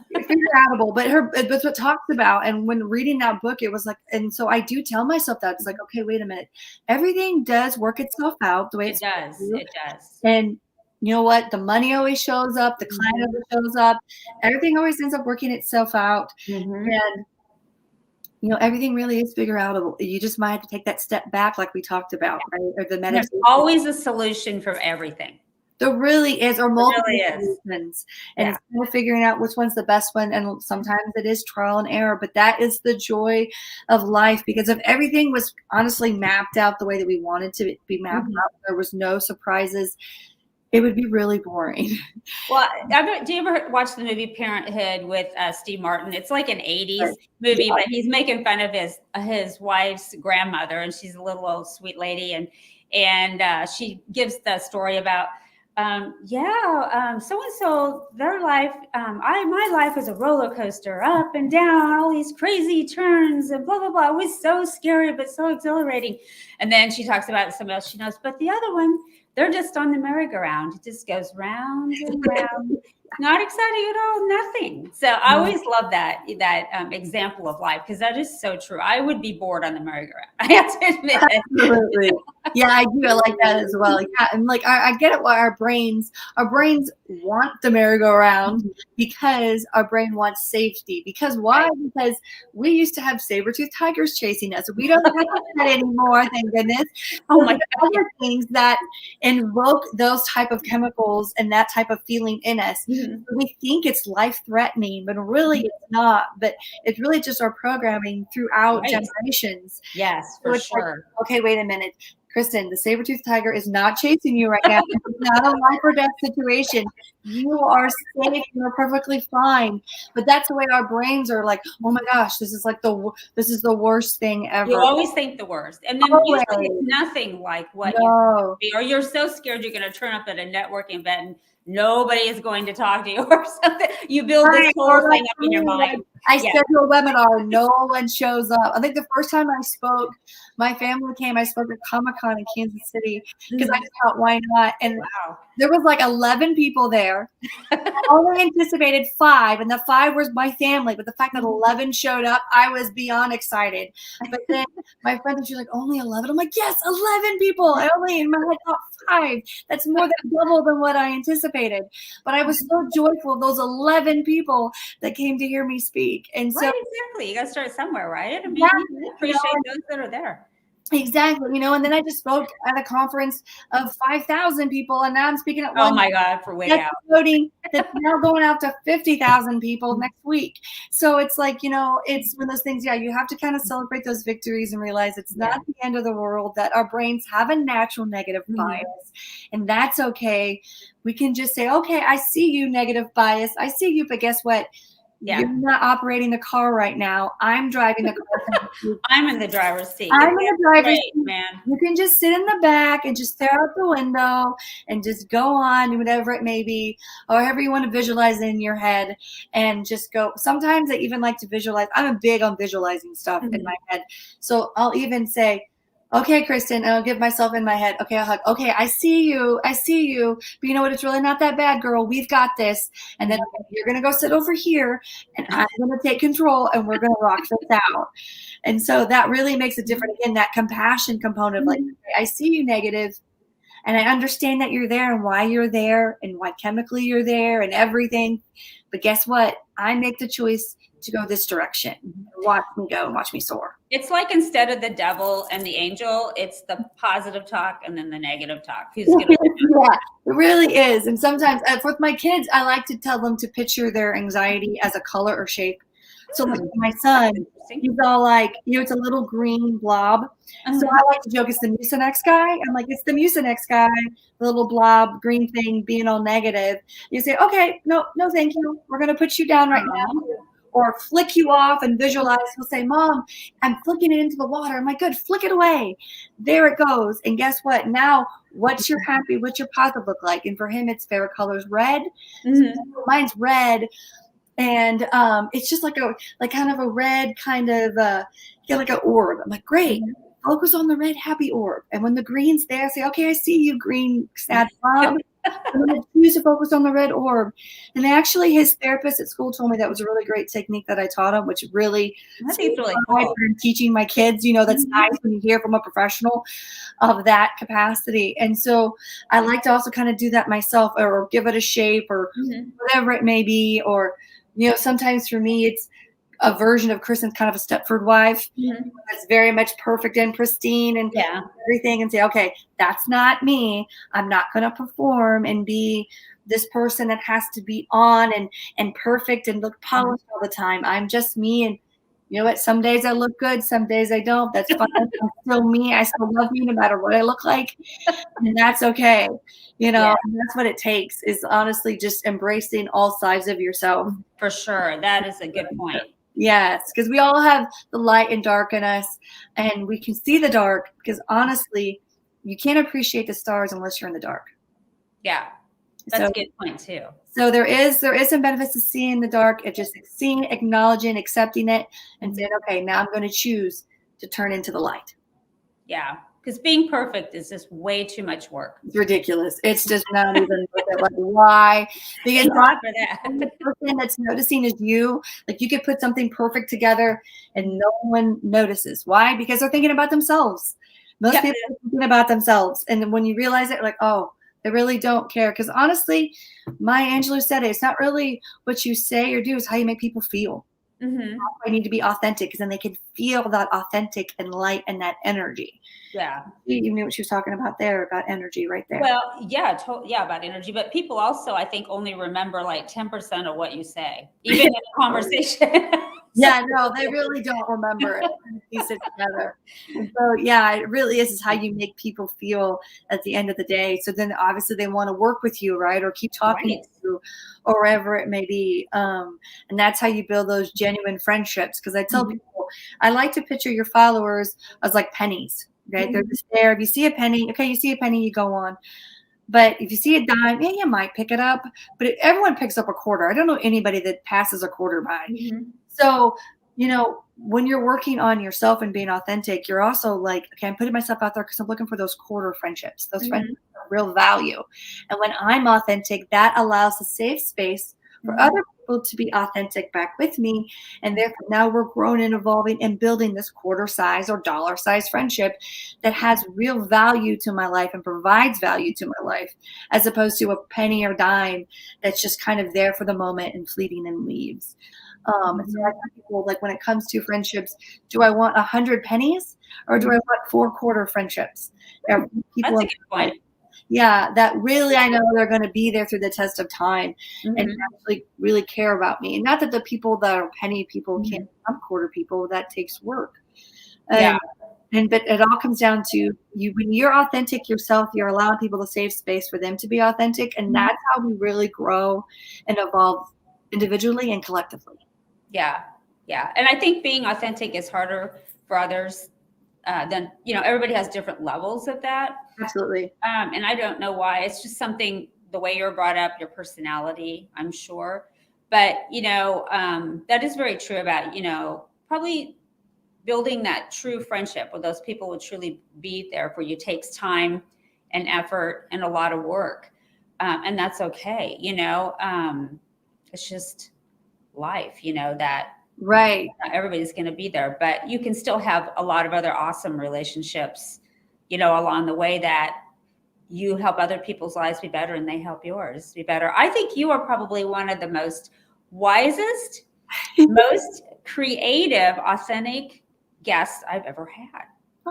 But that's what talks about. And when reading that book, it was like, and so I do tell myself that. It's like, okay, wait a minute. Everything does work itself out the way it does. It does. And you know what? The money always shows up. The client always shows up. Everything always ends up working itself out. And everything really is figure outable. You just might have to take that step back, like we talked about, right? Or the meditation. There's always a solution for everything. There really is, or multiple solutions. And it's kind of figuring out which one's the best one. And sometimes it is trial and error, but that is the joy of life. Because if everything was honestly mapped out the way that we wanted to be mapped out, there was no surprises, it would be really boring. Well, do you ever watch the movie Parenthood with Steve Martin? It's like an 80s movie, but he's making fun of his wife's grandmother, and she's a little old sweet lady, and she gives the story about, so-and-so, their life, my life is a roller coaster, up and down, all these crazy turns and blah, blah, blah. It was so scary, but so exhilarating. And then she talks about somebody else she knows, but the other one, they're just on the merry-go-round. It just goes round and round. Not exciting at all, nothing. So I always love that example of life, because that is so true. I would be bored on the merry-go-round. I have to admit. Absolutely. Yeah, I do. I like that as well. Yeah, and like I get it why our brains want the merry-go-round, because our brain wants safety. Because why? Because we used to have saber-toothed tigers chasing us. We don't have that anymore, thank goodness. Oh my God. Other things that invoke those type of chemicals and that type of feeling in us. We think it's life-threatening, but really it's not. But it's really just our programming throughout generations. Yes, for sure. Like, okay, wait a minute. Kristen, the saber-toothed tiger is not chasing you right now. It's not a life or death situation. You are safe. You're perfectly fine. But that's the way our brains are like, oh my gosh, this is the worst thing ever. You always think the worst. And then usually it's nothing like what you be, or you're so scared you're going to turn up at a networking event and nobody is going to talk to you or something. You build this whole thing up in your mind. I schedule a webinar, no one shows up. I think the first time I spoke, my family came, I spoke at Comic-Con in Kansas City because I just thought, why not? And wow. There was like 11 people there. I only anticipated 5, and the 5 was my family. But the fact that 11 showed up, I was beyond excited. But then my friend, she's like, only 11? I'm like, yes, 11 people. I only in my head thought 5. That's more than double than what I anticipated. But I was so joyful of those 11 people that came to hear me speak. And so, right, exactly. You got to start somewhere, right? I mean, you appreciate those that are there. Exactly, and then I just spoke at a conference of 5,000 people, and now I'm speaking at one. Oh my God, for way out. Voting that's now going out to 50,000 people next week. So it's like, it's one of those things. Yeah, you have to kind of celebrate those victories and realize it's not the end of the world. That our brains have a natural negative bias, and that's okay. We can just say, okay, I see you, negative bias. I see you, but guess what? Yeah. You're not operating the car right now. I'm driving the car. I'm in the driver's seat. I'm in the driver's seat. Man. You can just sit in the back and just stare out the window and just go on, whatever it may be, or however you want to visualize it in your head, and just go. Sometimes I even like to visualize. I'm big on visualizing stuff in my head. So I'll even say, okay, Kristen, and I'll give myself in my head, okay, I'll hug. Okay, I see you. But you know what? It's really not that bad, girl. We've got this. And then you're going to go sit over here, and I'm going to take control, and we're going to rock this out. And so that really makes a difference. Again, that compassion component of like, I see you, negative, and I understand that you're there and why you're there and why chemically you're there and everything. But guess what? I make the choice to go this direction. Watch me go and watch me soar. It's like instead of the devil and the angel, it's the positive talk and then the negative talk. Yeah, it really is. And sometimes with my kids, I like to tell them to picture their anxiety as a color or shape. So like my son, he's all like, it's a little green blob. So I like to joke it's the Mucinex guy. I'm like, it's the Mucinex guy, the little blob, green thing being all negative. You say, okay, no, thank you. We're going to put you down right now. Or flick you off and visualize. He'll say, Mom, I'm flicking it into the water. I'm like, good, flick it away. There it goes. And guess what? Now, what's your positive look like? And for him, it's favorite color's red. So mine's red. And it's just like kind of a red kind of like an orb. I'm like, great. Focus on the red happy orb. And when the green's there, I say, okay, I see you, green sad Bob. I'm going to choose to focus on the red orb. And actually, his therapist at school told me that was a really great technique that I taught him, which really, really cool. Teaching my kids, that's nice when you hear from a professional of that capacity. And so I like to also kind of do that myself, or give it a shape, or whatever it may be. Or, sometimes for me, it's a version of Kristen's kind of a Stepford wife that's very much perfect and pristine and everything, and say, okay, that's not me. I'm not going to perform and be this person that has to be on and perfect and look polished all the time. I'm just me. And you know what? Some days I look good. Some days I don't. That's fine. I'm still me. I still love me no matter what I look like. And that's okay. And that's what it takes, is honestly just embracing all sides of yourself. For sure. That is a good point. Yes, because we all have the light and dark in us, and we can see the dark, because honestly, you can't appreciate the stars unless you're in the dark. Yeah, that's a good point too. So there is some benefits to seeing the dark. It's just seeing, acknowledging, accepting it, and saying, okay, now I'm going to choose to turn into the light. Yeah. Because being perfect is just way too much work. It's ridiculous. It's just not even worth it. Like, why? Because not for that. The person that's noticing is you. Like, you could put something perfect together and no one notices. Why? Because they're thinking about themselves. Most people are thinking about themselves. And then when you realize it, like, oh, they really don't care. Because honestly, Maya Angelou said it. It's not really what you say or do. It's how you make people feel. I need to be authentic, because then they can feel that authentic and light and that energy. Yeah. You knew what she was talking about there, about energy right there. Well, yeah, about energy. But people also, I think, only remember like 10% of what you say, even in a conversation. Yeah, no, they really don't remember it. Piece it together. And so, yeah, it really is how you make people feel at the end of the day. So then obviously they want to work with you, right? Or keep talking to you, or wherever it may be. And that's how you build those genuine friendships. Because I tell people, I like to picture your followers as like pennies, right? They're just there. If you see a penny, okay, you see a penny, you go on. But if you see a dime, yeah, you might pick it up, but everyone picks up a quarter. I don't know anybody that passes a quarter by. Mm-hmm. So, when you're working on yourself and being authentic, you're also like, okay, I'm putting myself out there because I'm looking for those quarter friendships, those friendships of real value. And when I'm authentic, that allows a safe space for other people to be authentic back with me. And therefore now we're growing and evolving and building this quarter size or dollar size friendship that has real value to my life and provides value to my life, as opposed to a penny or dime that's just kind of there for the moment and fleeting and leaves. And so I tell people, like, when it comes to friendships, do I want 100 pennies or do I want 4 quarter friendships? That's a good point. Yeah, that really I know they're going to be there through the test of time and Mm-hmm. actually really care about me. And not that the people that are penny people can't become quarter people. That takes work. Yeah. But it all comes down to you. When you're authentic yourself, you're allowing people the safe space for them to be authentic, and that's how we really grow and evolve individually and collectively. Yeah. Yeah. And I think being authentic is harder for others than, everybody has different levels of that. Absolutely. And I don't know why. It's just something, the way you're brought up, your personality, I'm sure. But, that is very true about, probably building that true friendship where those people will truly be there for you takes time and effort and a lot of work. And that's okay. It's just life, that Right. not everybody's going to be there, but you can still have a lot of other awesome relationships, along the way that you help other people's lives be better and they help yours be better. I think you are probably one of the most wisest, most creative, authentic guests I've ever had.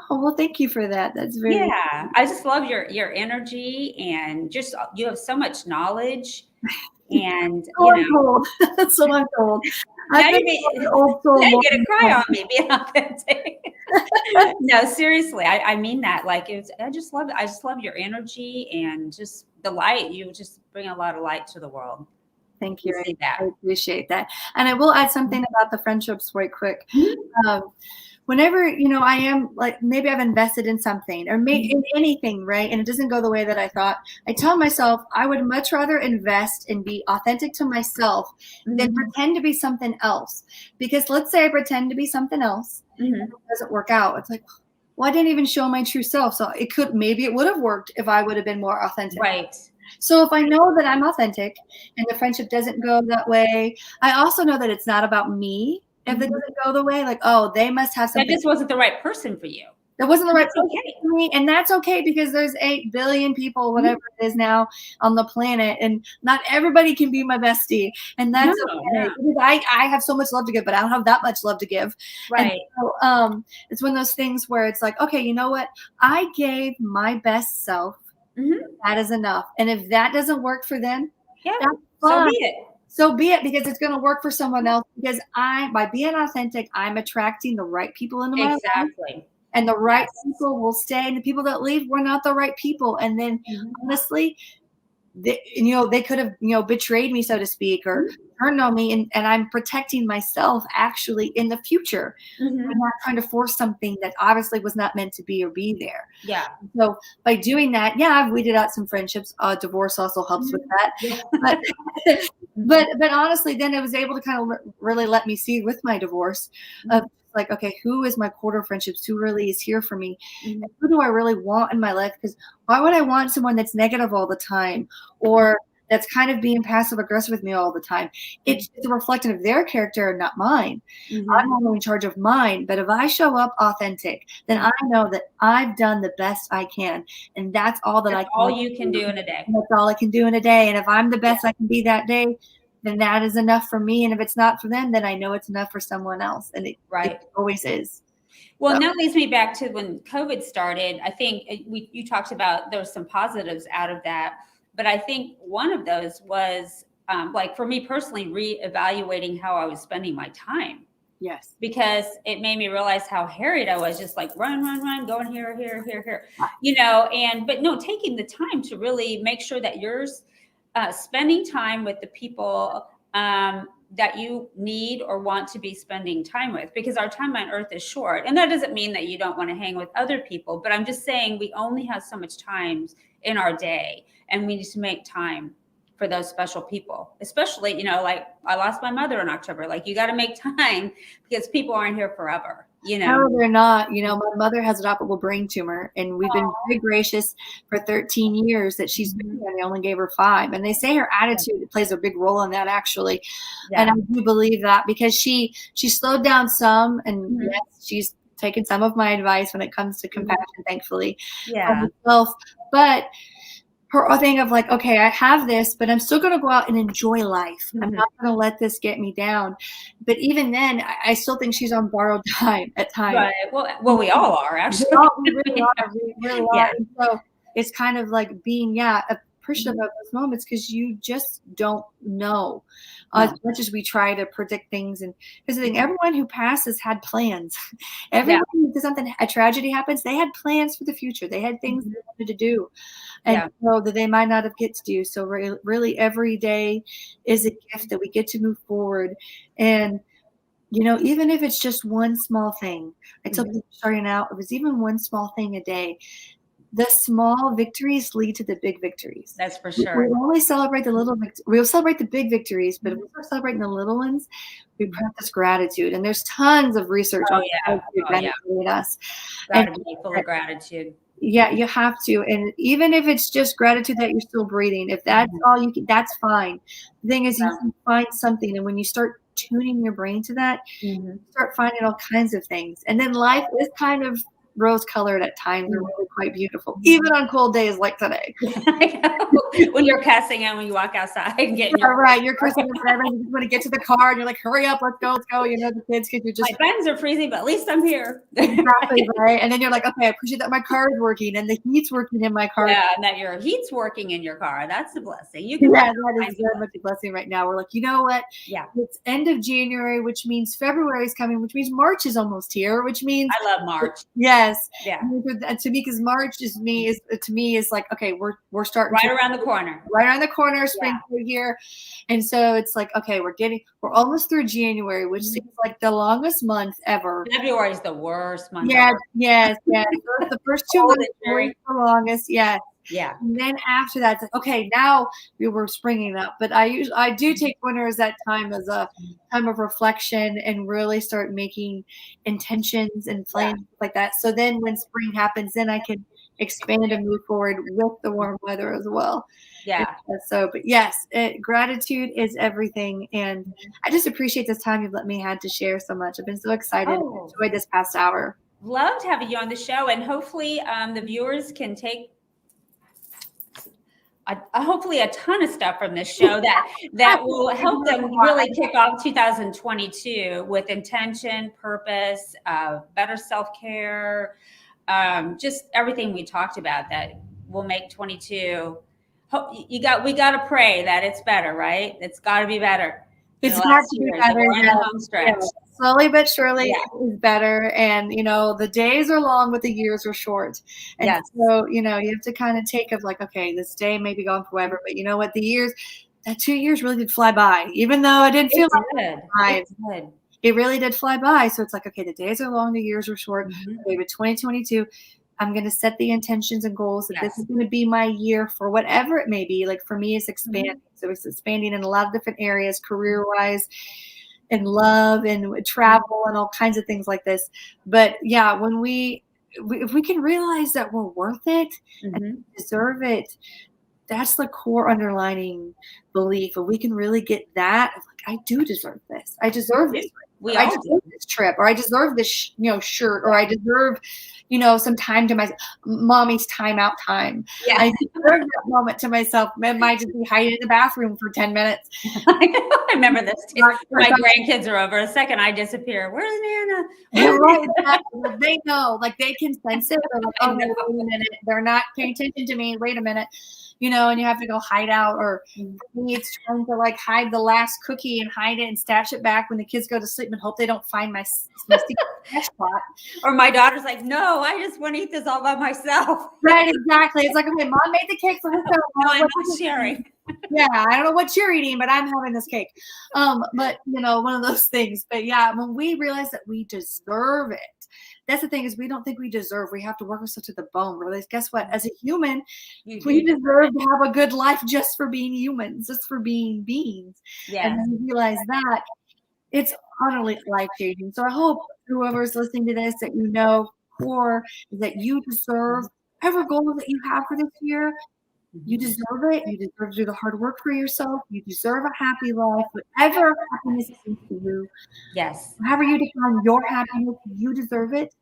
Oh, well, thank you for that. That's very Yeah. I just love your energy and just, you have so much knowledge and, I'm told. So I'm told. now you're going to cry on me being authentic. No, seriously, I mean that. Like, I just love your energy and just the light. You just bring a lot of light to the world. Thank you. See that. I appreciate that. And I will add something about the friendships right quick. Whenever, I am like, maybe I've invested in something or in anything, right? And it doesn't go the way that I thought. I tell myself I would much rather invest and be authentic to myself than pretend to be something else. Because let's say I pretend to be something else and it doesn't work out. It's like, well, I didn't even show my true self. So maybe it would have worked if I would have been more authentic. Right. So if I know that I'm authentic and the friendship doesn't go that way, I also know that it's not about me. If it doesn't go the way, like, oh, they must have something. That just wasn't the right person for you. That wasn't the right person for me. And that's okay because there's 8 billion people, whatever it is now on the planet. And not everybody can be my bestie. And that's okay. Because I have so much love to give, but I don't have that much love to give. Right. And so, it's one of those things where it's like, okay, you know what? I gave my best self. That is enough. And if that doesn't work for them, that's fine. So be it. So be it, because it's going to work for someone else. Because by being authentic, I'm attracting the right people into my life. Exactly. And the right people will stay. And the people that leave were not the right people. And then honestly, they could have, betrayed me, so to speak, or turned on me. And I'm protecting myself actually in the future. I'm not trying to force something that obviously was not meant to be or be there. Yeah. So by doing that, I've weeded out some friendships. Divorce also helps with that. But honestly, then it was able to kind of really let me see with my divorce of like, okay, who is my quarter friendships? Who really is here for me? And who do I really want in my life? Because why would I want someone that's negative all the time or that's kind of being passive aggressive with me all the time? It's a reflection of their character and not mine. I'm only in charge of mine. But if I show up authentic, then I know that I've done the best I can. And that's all that's all you can do in a day. That's all I can do in a day. And if I'm the best I can be that day, then that is enough for me. And if it's not for them, then I know it's enough for someone else. And it always is. Well, and that leads me back to when COVID started. I think you talked about there were some positives out of that. But I think one of those was, like for me personally, reevaluating how I was spending my time. Yes. Because it made me realize how harried I was, just like run, going here, but no, taking the time to really make sure that you're spending time with the people that you need or want to be spending time with, because our time on earth is short. And that doesn't mean that you don't want to hang with other people, but I'm just saying we only have so much time in our day, and we need to make time for those special people, especially, you know, like I lost my mother in October. Like, you got to make time, because people aren't here forever, you know. No, they're not. You know, my mother has an operable brain tumor, and we've been very gracious for 13 years that she's been here, and they only gave her 5. And they say her attitude plays a big role in that, actually. And I do believe that, because she slowed down some, and yes, she's taken some of my advice when it comes to compassion, thankfully, for herself. But her thing of like, okay, I have this, but I'm still going to go out and enjoy life. I'm not going to let this get me down. But even then, I still think she's on borrowed time at times. Right. Well, we all are, actually. We really are. We really are. And so it's kind of like being, appreciative of those moments, because you just don't know. As much as we try to predict things, and because the thing, everyone who passes had plans. Everyone who does something, a tragedy happens, they had plans for the future. They had things they wanted to do, and so that they might not have get to do. So really, every day is a gift that we get to move forward. And you know, even if it's just one small thing, I told people starting out, it was even one small thing a day. The small victories lead to the big victories. That's for sure. We only celebrate the little victories. We'll celebrate the big victories, but if we start celebrating the little ones, we practice gratitude. And there's tons of research on gratitude benefiting us. Gotta be full of gratitude. Yeah, you have to. And even if it's just gratitude that you're still breathing, if that's all you can, that's fine. The thing is, you can find something. And when you start tuning your brain to that, you start finding all kinds of things. And then life is kind of rose-colored at times, and really quite beautiful, even on cold days like today. When you're cussing and when you walk outside and getting you're cursing and everybody just want to get to the car, and you're like, hurry up, let's go. You know, the kids, because you're just my friends are freezing, but at least I'm here. Exactly, right. And then you're like, okay, I appreciate that my car is working and the heat's working in my car. Yeah, and that your heat's working in your car. That's a blessing. You can that is very much a blessing right now. We're like, you know what? Yeah. It's end of January, which means February is coming, which means March is almost here, which means I love March. Yes. Yeah. To me, because March is like, okay, we're starting right around the corner. Right around the corner, spring here. And so it's like, okay, we're almost through January, which seems like the longest month ever. February is the worst month. Yes. The first 2 months are the longest. Yes. Yeah. And then after that, it's like, okay, now we were springing up. But I do take winter as that time as a time of reflection and really start making intentions and plans like that. So then when spring happens, then I can expand and move forward with the warm weather as well. Yeah. So, but yes, gratitude is everything. And I just appreciate this time you've let me had to share so much. I've been so excited and enjoyed this past hour. Loved having you on the show. And hopefully the viewers can take hopefully a ton of stuff from this show that will help them really kick off 2022 with intention, purpose, better self-care, just everything we talked about that will make 22. We got to pray that it's better, right? It's got to be better. It's got to be better. We're in the home stretch. Slowly but surely is better. And, you know, the days are long, but the years are short. And so, you know, you have to kind of take of like, okay, this day may be gone forever, but you know what? That 2 years really did fly by, even though I didn't feel like it really did fly by. So it's like, okay, the days are long, the years are short. Okay, but 2022, I'm going to set the intentions and goals that this is going to be my year for whatever it may be. Like for me, it's expanding. So it's expanding in a lot of different areas, career-wise, and love and travel and all kinds of things like this. But yeah, when if we can realize that we're worth it and deserve it, that's the core underlining belief. If we can really get that, like, I do deserve this. I deserve this. I deserve this trip, or I deserve this, shirt, or I deserve, some time to myself, mommy's time. Yeah. I deserve that moment to myself. I might just be hiding in the bathroom for 10 minutes. I remember this too. My grandkids are over. A second, I disappear. Where's Nana? They know, like they can sense it. They're like, oh, no, wait a minute. They're not paying attention to me. Wait a minute. And you have to go hide out, or for me, it's trying to like hide the last cookie and hide it and stash it back when the kids go to sleep and hope they don't find my secret stash spot. Or my daughter's like, no, I just want to eat this all by myself. Right, exactly. It's like, okay, mom made the cake for herself. No, I'm not sharing. Yeah, I don't know what you're eating, but I'm having this cake. But you know, one of those things. But yeah, when we realize that we deserve it, that's the thing is we don't think we deserve. We have to work ourselves to the bone. Realize, guess what? As a human, You we do. deserve to have a good life just for being humans, just for being beings. And Yes. when we realize that, it's utterly life changing. So I hope whoever's listening to this that you know core is that you deserve whatever goal that you have for this year. You deserve it. You deserve to do the hard work for yourself. You deserve a happy life, whatever happiness is to you. Yes. However you define your happiness, you deserve it.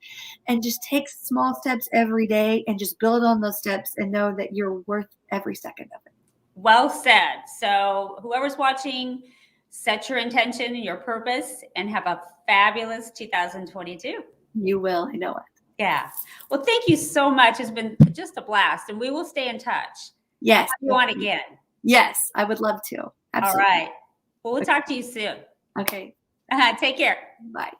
And just take small steps every day and just build on those steps and know that you're worth every second of it. Well said. So whoever's watching, set your intention and your purpose and have a fabulous 2022. You will. I know it. Yeah. Well, thank you so much. It's been just a blast, and we will stay in touch. Yes. Have you on again. Yes, I would love to. Absolutely. All right. Well, we'll talk to you soon. Okay. Take care. Bye.